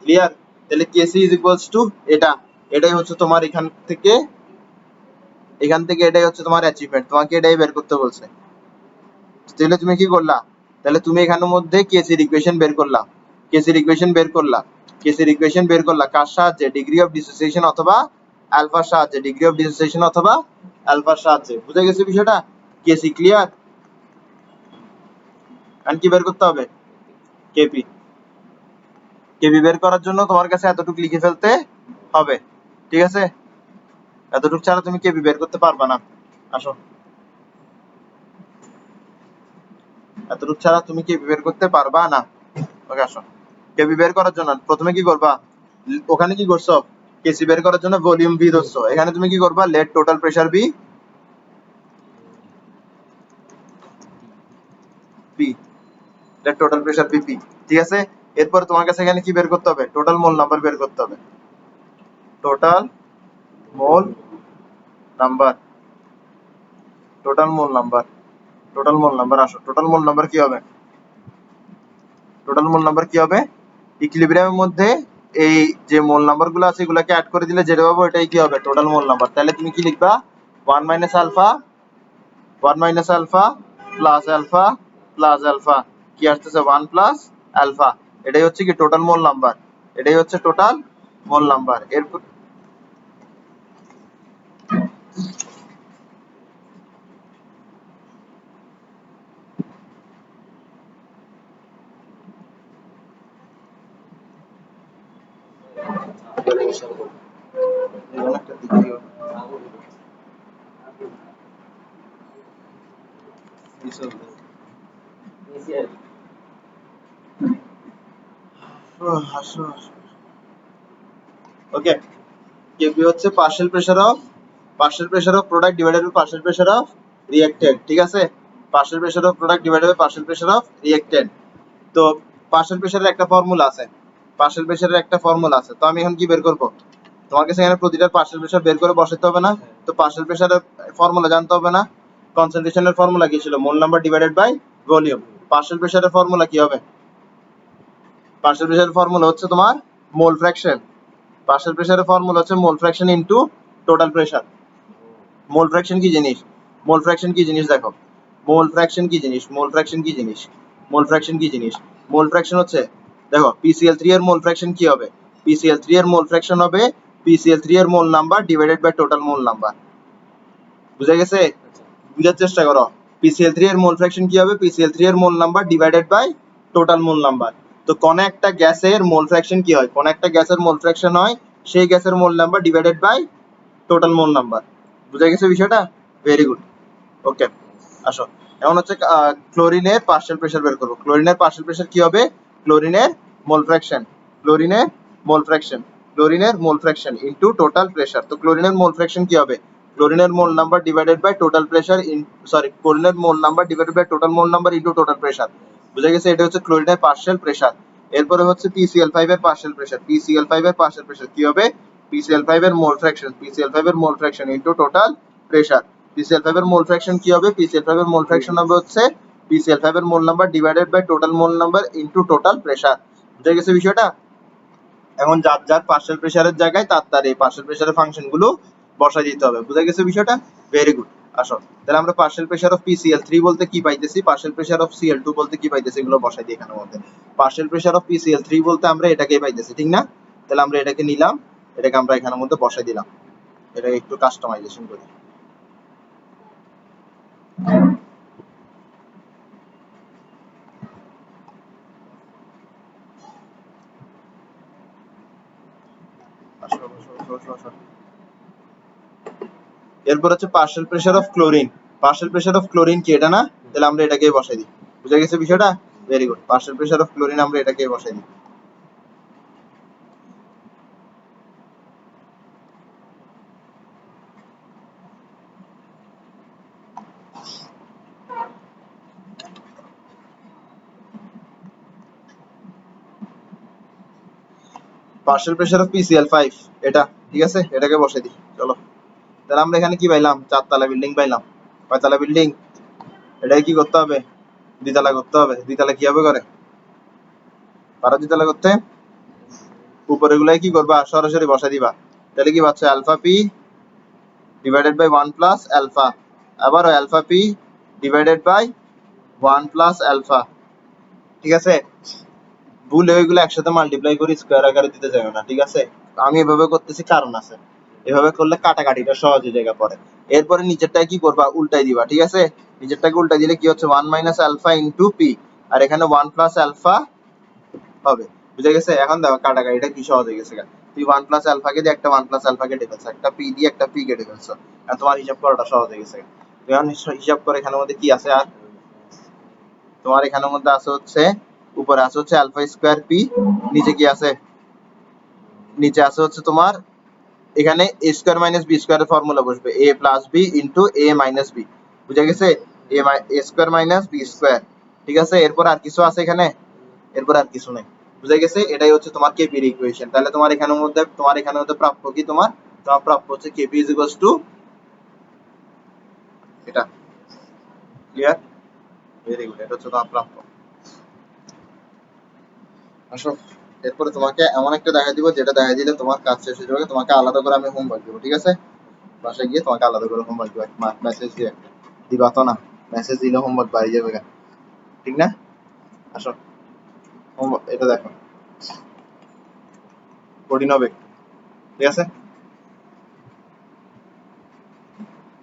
Clear? তাহলে কেসি ইজ ইকুয়ালস টু এটা, এটাই হচ্ছে তোমার এখান থেকে এটাই হচ্ছে তোমার অ্যাচিভমেন্ট, তোমাকে এটাই বের করতে বলছে। তাহলে তুমি কি করলা? তাহলে তুমি এখানের মধ্যে কেসির ইকুয়েশন বের করলা, কার সাহায্যে? ডিগ্রি অফ ডিসোসিয়েশন অথবা আলফার সাহায্যে, বুঝে গেছে বিষয়টা? কেসি ক্লিয়ার? আর কি বের করতে হবে? কেপি। কেপি বের করার জন্য তোমার কাছে এতটুকু লিখে ফেলতে হবে, ঠিক আছে? এতটুকু ছাড়া তুমি কেপি বের করতে পারবা না। আসো, এতটুকু ছাড়া তুমি কেপি বের করতে পারবা না। ওকে, আসো কেপি বের করার জন্য প্রথমে কি করবা? ওখানে কি করছো? কেসি বের করার জন্য ভলিউম ভি ধরছো, এখানে তুমি কি করবা? Let total pressure be P, let total pressure be P, ঠিক আছে? এরপর তোমার কাছে এখানে কি বের করতে হবে? টোটাল মোল নাম্বার বের করতে হবে। Total mole number, total mole number, আসো টোটাল মোল নাম্বার কি হবে? ইকুইলিব্রিয়ামের মধ্যে এই যে মোল নাম্বার গুলো আছে এগুলোকে অ্যাড করে দিলে যেটা পাবো এটাই কি হবে? Total mole number. তাহলে তুমি কি লিখবা? 1 মাইনাস আলফা প্লাস আলফা কি আসতেছে? 1 প্লাস আলফা, এটাই হচ্ছে কি টোটাল মোল নাম্বার, এরপর একটা দিক দিও। হাসো। ওকে, কেপি হচ্ছে partial pressure of product divided by partial pressure of reactant, ঠিক আছে? Partial pressure of product divided by partial pressure of reactant. তো পার্শিয়াল প্রেসারের একটা ফর্মুলা আছে, তো আমি এখন কি বের করব? তোমার কাছে এখানে প্রতিটার পার্শিয়াল প্রেসার বের করে বসাতে হবে না? তো পার্শিয়াল প্রেসারের ফর্মুলা জানতে হবে না? কনসেন্ট্রেশনের ফর্মুলা কি ছিল? Mole number divided by volume. Partial প্রেসারের ফর্মুলা কি হবে? পার্শিয়াল প্রেসারের ফর্মুলা হচ্ছে তোমার মোল ফ্র্যাকশন। পার্শিয়াল প্রেসারের ফর্মুলা হচ্ছে mole fraction into total pressure. Mole fraction কি জিনিস? দেখো, মোল ফ্র্যাকশন কি জিনিস? মোল ফ্র্যাকশন হচ্ছে, দেখো PCl3 এর মোল ফ্র্যাকশন কি হবে? PCl3 এর মোল ফ্র্যাকশন হবে PCl3 এর mole number divided by total mole number. বুঝা গেছে? বুঝার চেষ্টা করো। PCl3 এর মোল ফ্র্যাকশন কি হবে? PCl3 এর mole number divided by total mole number. তো কোন একটা গ্যাসের মোল ফ্র্যাকশন কি হয়? সেই গ্যাসের mole number divided by total mole number. বুঝা গেছে বিষয়টা? Very good. ওকে, আসো এখন হচ্ছে ক্লোরিনের পার্শিয়াল প্রেসার বের করব। ক্লোরিনের পার্শিয়াল প্রেসার কি হবে? ক্লোরিনের mole fraction into total pressure. তো ক্লোরিনের মোল ফ্র্যাকশন কি হবে? ক্লোরিনের mole number divided by total pressure ক্লোরিনের mole number divided by total mole number into total pressure. বুঝা গেছে? এটা হচ্ছে ক্লোরিনের পার্শিয়াল প্রেসার। এরপরে হচ্ছে PCl5 এর পার্শিয়াল প্রেসার, PCl5 এর পার্শিয়াল প্রেসার কি হবে, PCl5 এর মোল ফ্র্যাকশন, PCl5 এর মোল fraction into total pressure. PCl5 এর মোল ফ্র্যাকশন কি হবে, PCl5 এর মোল ফ্র্যাকশন হবে হচ্ছে PCl5 এর mole number divided by total mole number into total pressure. বুঝা গেছে বিষয়টা? এখন যার যার পার্শিয়াল প্রেসারের জায়গায় তার এই পার্শিয়াল প্রেসারের ফাংশন গুলো বসাই দিতে হবে। বুঝা গেছে বিষয়টা? Very good. আসো তাহলে আমরা পার্শিয়াল প্রেসার অফ PCl3 বলতে কি পাইতেছি, পার্শিয়াল প্রেসার অফ Cl2 বলতে কি পাইতেছি, এগুলো বসাই দিই এখানের মধ্যে। পার্শিয়াল প্রেসার অফ PCl3 বলতে আমরা এটাকেই পাইতেছি, ঠিক না? তাহলে আমরা এটাকে নিলাম, এটাকে আমরা এখানের মধ্যে বসাই দিলাম। এটা একটু কাস্টমাইজেশন করি। এরপর হচ্ছে partial pressure of chlorine, partial pressure of chlorine কি এটা না, তাহলে আমরা এটাকেই বসাই দিই। বুঝা গেছে বিষয়টা? Very good. Partial pressure of chlorine আমরা এটাকেই বসাই দিই। পার্শিয়াল প্রেসার অফ PCl5 এটা, ঠিক আছে, এটাকে বসাই দিই। চলো তাহলে আমরা এখানে কি পাইলাম, 4 তলা বিল্ডিং পাইলাম। কয়তলা বিল্ডিং? এটাকে কি করতে হবে, 2 তলা করতে হবে। 2 তলা কিভাবে করে, পারো 2 তলা করতে? উপরে গুলাই কি করবা, সরাসরি বসাই দিবা। তাহলে কি পাচ্ছ, alpha P divided by 1 plus alpha, আবার alpha P divided by 1 plus alpha. ঠিক আছে, ভুলে ওইগুলো একসাথে মাল্টিপ্লাই করে স্কোয়ার আকারে দিতে যাবে না, ঠিক আছে? আমি এভাবে করতেছি কারণ আছে, এভাবে করলে কাটাকাটিটা সহজে জায়গা পড়ে। এরপরে নিচেরটায় কি করবা, উল্টাই দিবা, ঠিক আছে? নিচেরটাকে উল্টাই দিলে কি হচ্ছে, 1 মাইনাস আলফা ইনটু পি, আর এখানে 1 প্লাস আলফা হবে। বুঝা গেছে? এখন দেখো কাটাকাটিটা কি সহজ হয়ে গেছে। তুই 1 প্লাস আলফাকে দিয়ে একটা 1 প্লাস আলফা কেটে ফেলছো, একটা পি দিয়ে একটা পি কেটে ফেলছো, আর তোমার হিসাব করাটা সহজ হয়ে গেছে। তুমি এখন হিসাব করে এখানের মধ্যে কি আছে, আর তোমার এখানের মধ্যে আছে হচ্ছে, উপরে আছে হচ্ছে আলফা স্কোয়ার পি, নিচে কি আছে, নিচে আছে হচ্ছে তোমার এখানে এ স্কোয়ার মাইনাস বি স্কোয়ারের ফর্মুলা বসবে, এ প্লাস বি ইন্টু এ মাইনাস বি। বুঝা গেছে? এ স্কোয়ার মাইনাস বি স্কোয়ার, ঠিক আছে? এরপর আর কিছু আছে এখানে, এরপর আর কিছু নেই। বুঝা গেছে? এটাই হচ্ছে তোমার কেপির ইকুয়েশন। তাহলে তোমার এখানের মধ্যে প্রাপ্য কি, তোমার তোমার প্রাপ্য হচ্ছে কেপি ইজ ইকুয়ালস টু এটা। ক্লিয়ার? Very good. এটা হচ্ছে তোমার প্রাপ্য। আসো এরপরে তোমাকে এমন একটা দেখা দিব, যেটা দেখা দিলে তোমার কাজ শেষ হয়ে যাবে। তোমাকে আলাদা করে আমি হোমওয়ার্ক দেবো, ঠিক আছে? বাসায় গিয়ে তোমাকে আলাদা করে হোমওয়ার্ক দিবা, মেসেজ দিয়ে দিবা তো না, মেসেজ দিলে হোমওয়ার্ক বাড়ি যাবে, ঠিক না? আসো এটা দেখো, প্রোটিন হবে, ঠিক আছে?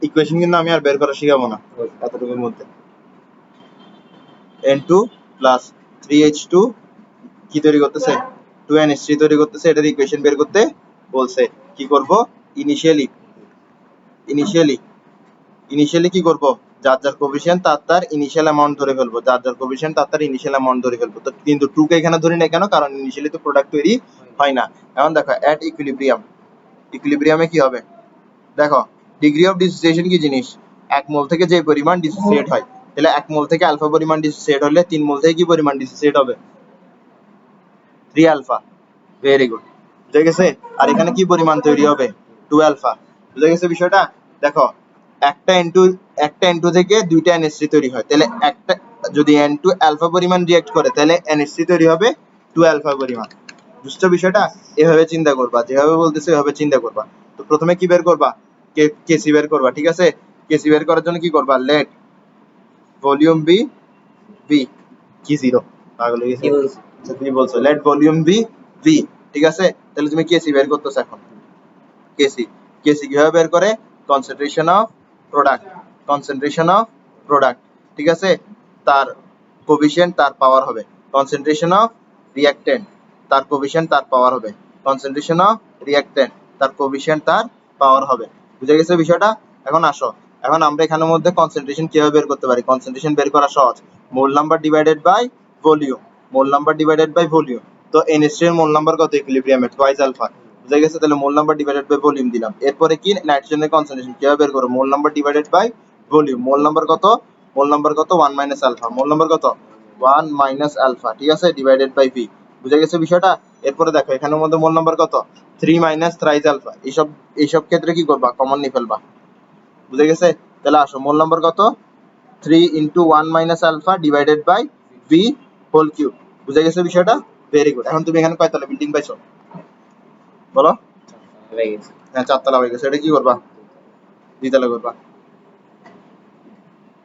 ইকুয়েশন কিন্তু আমি আর বের করা শিখাবো না এতটুকুর মধ্যে। N2 প্লাস 3H2 কি তৈরি করতেছে, 2NH3 তৈরি করতেছে। এটার ইকুয়েশন বের করতে বলছে। কি করব, ইনিশিয়ালি ইনিশিয়ালি কি করব, যার যার কোফিশিয়েন্ট তার ইনিশিয়াল অ্যামাউন্ট ধরে ফেলবো, যার যার কোফিশিয়েন্ট তার ইনিশিয়াল অ্যামাউন্ট ধরে ফেলবো। তো কিন্তু 2 কে এখানে ধরি না কেন, কারণ ইনিশিয়ালি তো প্রোডাক্ট তৈরি হয় না। এখন দেখো এট ইকুইলিব্রিয়ামে কি হবে, দেখো ডিগ্রি অফ ডিসোসিয়েশন কি জিনিস, 1 মোল থেকে যে পরিমাণ ডিসোসিয়েট হয়, তাহলে 1 মোল থেকে আলফা পরিমাণ ডিসোসিয়েট হলে 3 মোল থেকে কি পরিমাণ ডিসোসিয়েট হবে, 3 আলফা। ভেরি গুড, বুঝে গেছে? আর এখানে কি পরিমাণ তৈরি হবে, 2 আলফা। বুঝে গেছে বিষয়টা? দেখো একটা N2 থেকে 2টা NH3 তৈরি হয়, তাহলে একটা যদি N2 আলফা পরিমাণ রিঅ্যাক্ট করে, তাহলে NH3 তৈরি হবে 2 আলফা পরিমাণ। বুঝছো বিষয়টা? এভাবে চিন্তা করবা, যেভাবে বলতেছে এভাবে চিন্তা করবা। তো প্রথমে কি বের করবা, কেসি বের করবা, ঠিক আছে? কেসি বের করার জন্য কি করবা, লেট ভলিউম বি ভি, কি জিরো পাগল হয়ে গেছে, আচ্ছা তুমি বলছো লেট ভলিউম বি ভি, ঠিক আছে? তাহলে তুমি কেসি বের করতেছো এখন। কেসি কেসি কিভাবে বের করে, concentration of product, concentration of product, ঠিক আছে? তার কোফিশিয়েন্ট তার পাওয়ার হবে, কনসেন্ট্রেশন অফ রিঅ্যাক্টেন্ট তার কোফিশিয়েন্ট তার পাওয়ার হবে, কনসেন্ট্রেশন অফ রিঅ্যাক্টেন্ট তার কোফিশিয়েন্ট তার পাওয়ার হবে। বুঝে গেছে বিষয়টা? এখন আসো, এখন আমরা এখানের মধ্যে কনসেন্ট্রেশন কিভাবে বের করতে পারি, কনসেন্ট্রেশন বের করা সহজ, mole number divided by volume, mole number divided by volume. তো NH3 এর মোল নাম্বার কত ইকুইলিব্রিয়ামে, টুয়াইস আলফা। বুঝে গেছে? তাহলে mole number divided by volume দিলাম। এরপরে কি, নাইট্রোজেনের কনসেন্ট্রেশন কিভাবে বের করব, mole number divided by volume. Mole number কত, মোল নাম্বার কত, 1 মাইনাস আলফা, মোল নাম্বার কত, 1 মাইনাস আলফা, ঠিক আছে, ডিভাইডেড বাই ভি। বুঝে গেছে বিষয়টা? এরপরে দেখো এখানের মধ্যে মোল নাম্বার কত, 3 মাইনাস থ্রাইস আলফা। এইসব ক্ষেত্রে কি করবা, কমন নিয়ে ফেলবা। বুঝে গেছে? তাহলে আসো, মোল নাম্বার কত, 3 into 1 minus alpha divided by V whole cube. বুঝে গেছে বিষয়টা? Very good. এখন তুমি এখানে কয়তলা বিল্ডিং পাইছো বলো? হয়ে গেছে। হ্যাঁ, 4 তলা হয়ে গেছে। এটা কি করবা, 2 তলা করবা।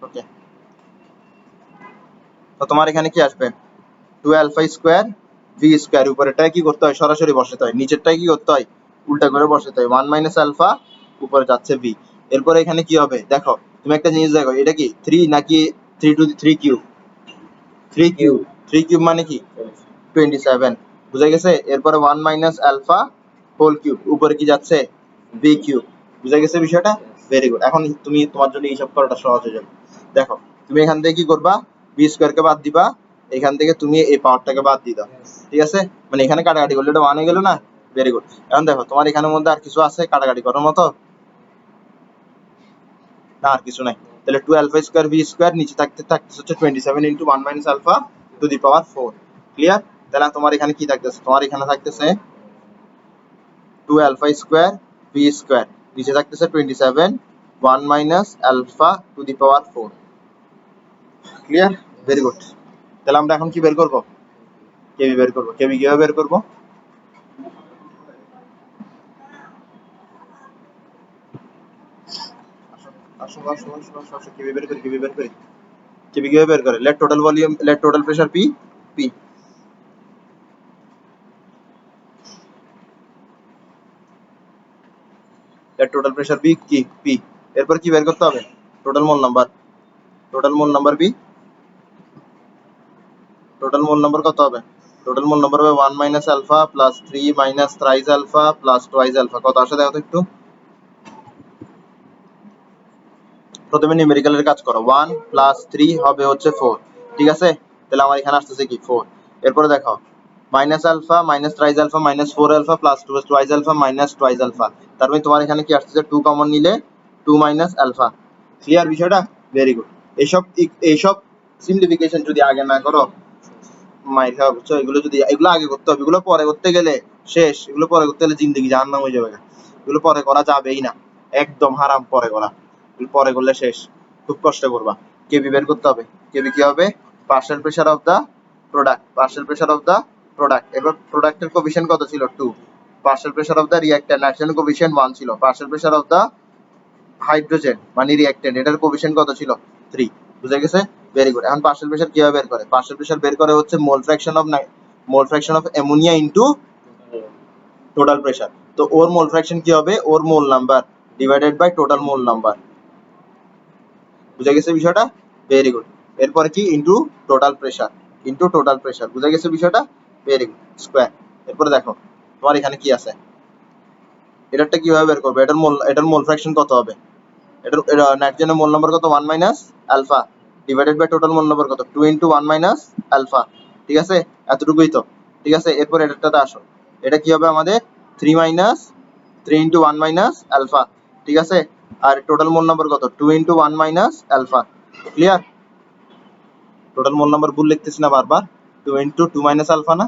ওকে, তো তোমার এখানে কি আসবে, 2 আলফা স্কোয়ার ভি স্কোয়ার। উপরেরটায় কি করতে হয়, সরাসরি বসাতে হয়। নিচেরটায় কি করতে হয়, উল্টা করে বসাতে হয়। 1 মাইনাস আলফা, উপরে যাচ্ছে ভি। এরপরে এখানে কি হবে দেখো, তুমি একটা জিনিস দেখো, এটা কি 3 নাকি 3 টু 3 কিউব? 3 কিউব। 3 কিউব মানে কি 27। বুঝে গেছে? এরপরে 1 মাইনাস আলফা হোল কিউব, উপরে কি যাচ্ছে, বি কিউব। বুঝে গেছে বিষয়টা? Very good. এখন তুমি, তোমার জন্য হিসাব করাটা সহজ হয়ে যাবে। দেখো তুমি এখান থেকে কি করবা, বি স্কোয়ার কে বাদ দিবা, এখান থেকে তুমি এই পাওয়ারটাকে বাদ দিবা। ঠিক আছে, মানে এখানে কাটাকাটি করলে এটা 1 হয়ে গেল না? Very good. এখন দেখো তোমার এখানের মধ্যে আর কিছু আছে কাটাকাটি করার মতো? না, আর কিছু নাই। তাহলে 2 আলফা স্কোয়ার ভি স্কোয়ার, নিচে থাকতে থাকতেছে হচ্ছে 27 into 1 minus alpha to the power 4। Clear? তাহলে তোমার এখানে কি থাকতেছে, তোমার এখানে থাকতেছে 2 আলফা স্কোয়ার ভি স্কোয়ার, নিচে থাকতেছে 27 1 minus alpha to the power 4। Clear? Very good. তাহলে আমরা এখন কি বের করব, কেবি বের করব। কেবি কিভাবে বের করব, আসো আসো আসো আসো আসো, কেবি বের করি, কেবি বের করি। কেবি কিভাবে বের করে, let total volume, let total pressure P, P let total pressure P কি, পি। এরপর কি বের করতে হবে, total mole number. Total mole number P, total mole number কত হবে, টোটাল মোল নাম্বার হবে 1 minus alpha plus 3 minus thrice alpha plus twice alpha. কত আসে দেখো তো একটু। প্রথমে নিউমেরিক্যালের কাজ করো, 1 প্লাস 3 হবে হচ্ছে 4। ঠিক আছে, তাহলে আমার এখানে আসতেছে কি 4। এরপরে দেখো minus alpha minus thrice alpha minus 4 alpha plus twice alpha minus twice alpha. তার মানে তোমার এখানে কি আসতেছে, 2 কমন নিলে 2 মাইনাস আলফা। ক্লিয়ার বিষয়টা? Very good. এইসব এইসব সিম্পলিফিকেশন যদি আগে না করো, মাইর খাওয়া, বুঝছো? এগুলো যদি, এগুলো আগে করতে হবে, এগুলো পরে করতে গেলে শেষ। এগুলো পরে করতে গেলে জিন্দগি জাহান্নাম হয়ে যাবে। এগুলো পরে করা যাবেই না, একদম হারাম পরে করা। এগুলো পরে করলে শেষ, খুব কষ্ট করবা। কেবি বের করতে হবে। কেবি কি হবে, partial pressure of the product, partial pressure of the product. এবার প্রোডাক্টের কোফিশিয়েন্ট কত ছিল, 2। Partial pressure of the reactant, nitrogen coefficient 1 ছিল। Partial pressure of the hydrogen মানে রিঅ্যাক্ট্যান্ট, এটার কোফিশিয়েন্ট কত ছিল, 3। বুঝে গেছে? Very good. এখন পার্শিয়াল প্রেসার কিভাবে বের করে, পার্শিয়াল প্রেসার বের করে হচ্ছে mole fraction of ammonia into total pressure. তো ওর মোল ফ্র্যাকশন কি হবে, ওর মোল number divided by total mole number. বুঝে গেছে বিষয়টা? Very good. এরপরে কি, into total pressure, into total pressure. বুঝে গেছে বিষয়টা? Very good. স্কোয়ার। এরপরে দেখো তোমার এখানে কি আছে, এটারটা কিভাবে বের করবে, এটার মোল ফ্র্যাকশন কত হবে, এটার নাইট্রোজেনের মোল নাম্বার কত, 1 minus alpha divided by total mole number কত, 2 ইন্টু 1 মাইনাস আলফা। ঠিক আছে, এতটুকুই তো। ঠিক আছে, এরপর এটাতে আসো, এটা কি হবে আমাদের 3 মাইনাস 3 ইন্টু 1 মাইনাস আলফা। ঠিক আছে, আর টোটাল মোল নাম্বার কত, 2 into 1 minus alpha. Clear? Total mole number ভুল লিখতেছি না বারবার, 2 ইন্টু 2 মাইনাস আলফা না?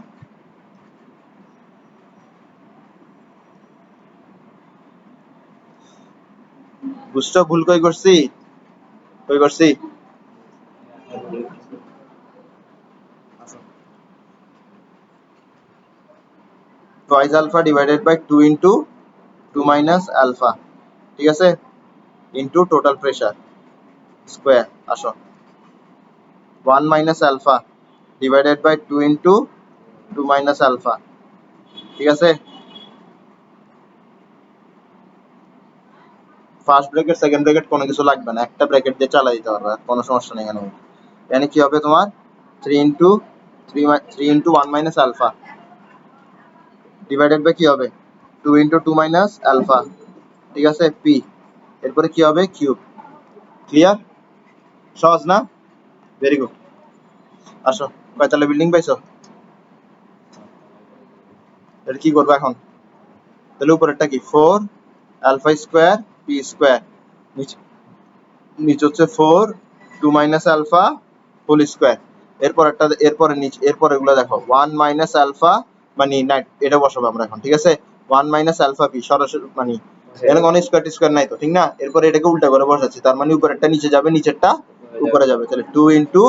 বুঝছো ভুল কই করছি, কই করছি? Twice alpha divided by 2 into 2 minus alpha. ঠিক আছে, ইনটু টোটাল প্রেসার স্কোয়ার। আসো, 1 minus alpha divided by 2 into 2 minus alpha. ঠিক আছে, ফার্স্ট ব্র্যাকেট সেকেন্ড ব্র্যাকেট কোনো কিছু লাগবে না, একটা ব্র্যাকেট দিয়ে চালাই দিতে পারবে, কোনো সমস্যা নেই এখানে। এখানে কি হবে তোমার, 3 into 3 into 1 minus alpha divided by কি হবে, 2 ইনটু 2 মাইনাস আলফা। ঠিক আছে, পি। এরপরে কি হবে, কিউব। ক্লিয়ার? সহজ না? Very good. আসো, কয়তলা বিল্ডিং পাইছো, এটা কি করবো এখন, তাহলে উপরেরটা কি, 4 আলফা স্কোয়ার পি স্কোয়ার, নিচে হচ্ছে 4 2 মাইনাস আলফা হোল স্কোয়ার। এরপরে নিচে এরপর এগুলো দেখো 1 মাইনাস আলফা মানে এটা বসাবো আমরা এখন, ঠিক আছে? 1 মাইনাস আলফা পি সরাসরি মানে এখানে কোনো স্কয়ার নাই তো, ঠিক না? এরপর এটাকে উল্টা করে বসাচ্ছি, তার মানে উপরেরটা নিচে যাবে, নিচেরটা উপরে যাবে। তাহলে 2 ইনটু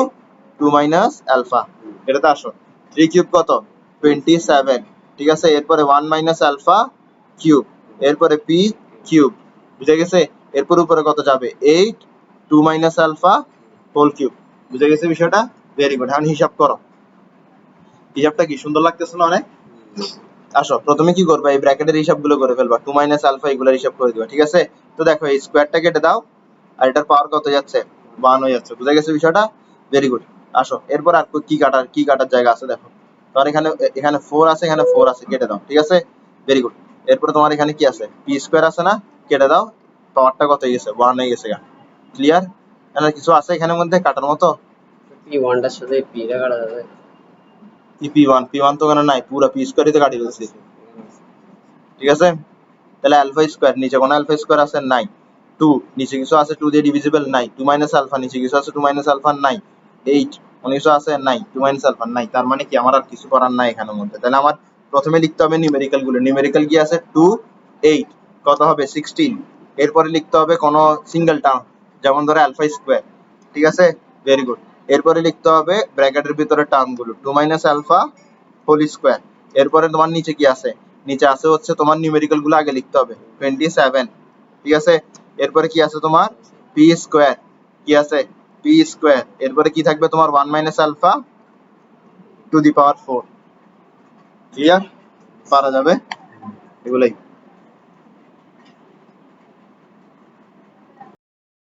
2 মাইনাস আলফা, এটাতে আসো 3 কিউব কত 27, ঠিক আছে? এরপরে 1 মাইনাস আলফা কিউব, এরপরে পি কিউব, বুঝে গেছে? এরপর উপরে কত যাবে 8 2 মাইনাস আলফা হোল কিউব, বুঝে গেছে বিষয়টা? Very good. এখন হিসাব করো, হিসাবটা কি সুন্দর লাগতেছে না অনেক? আসো প্রথমে কি করবে, এই ব্র্যাকেটের হিসাবগুলো করে ফেলবা, 2 মাইনাস আলফা এগুলোর হিসাব করে দিবা, ঠিক আছে? তো দেখো এই স্কোয়ারটা কেটে দাও, আর এটার পাওয়ার কত যাচ্ছে 1 হয়ে যাচ্ছে, বুঝে গেছে বিষয়টা? Very good. আসো এরপর আর কি কাটার জায়গা আছে দেখো, তোমার এখানে এখানে 4 আছে, এখানে 4 আছে, কেটে দাও, ঠিক আছে? Very good. এরপরে তোমার এখানে কি আছে, পি স্কোয়ার আছে না, কেটে দাও, পাওয়ারটা কত হয়ে গেছে 1 হয়ে গেছে। ক্লিয়ার? এখানে কিছু আছে এখানের মধ্যে কাটার মতো? পি ওয়ানটার সাথে পি টা কাটা যাবে। পি ওয়ান তো ওখানে নাই, পুরো পি স্কোয়ারই তো কাটিয়ে দিচ্ছি, ঠিক আছে? তাহলে আলফা স্কোয়ার, নিচে কোনো আলফা স্কোয়ার আছে নাই, 2 নিচে কিছু আছে 2 দিয়ে ডিভিজিবল নাই, 2 মাইনাস আলফা নিচে কিছু আছে 2 মাইনাস আলফা নাই, 8 কোনো কিছু আছে নাই, 2 মাইনাস আলফা নাই, তার মানে কি আমার আর কিছু করার নাই এখানের মধ্যে। তাহলে আমার প্রথমে লিখতে হবে নিউমেরিক্যাল গুলো, নিউমেরিক্যাল কি আছে 2 8 কত হবে 16, এরপরে লিখতে হবে কোনো সিঙ্গেল টার্ম, যেমন ধরো আলফা স্কোয়ার, ঠিক আছে? Very good. এরপরে লিখতে হবে ব্র্যাকেটের ভিতরে টার্ম গুলো 2 মাইনাস আলফা হোল স্কোয়ার, এরপরে তোমার নিচে কি আছে, নিচে আছে হচ্ছে তোমার নিউমেরিক্যাল গুলো আগে লিখতে হবে 27, ঠিক আছে? এরপরে কি আছে তোমার পি স্কোয়ার, কি আছে পি স্কোয়ার, এরপরে কি থাকবে তোমার 1 minus alpha to the power 4। Clear? পারা যাবে এগুলাই।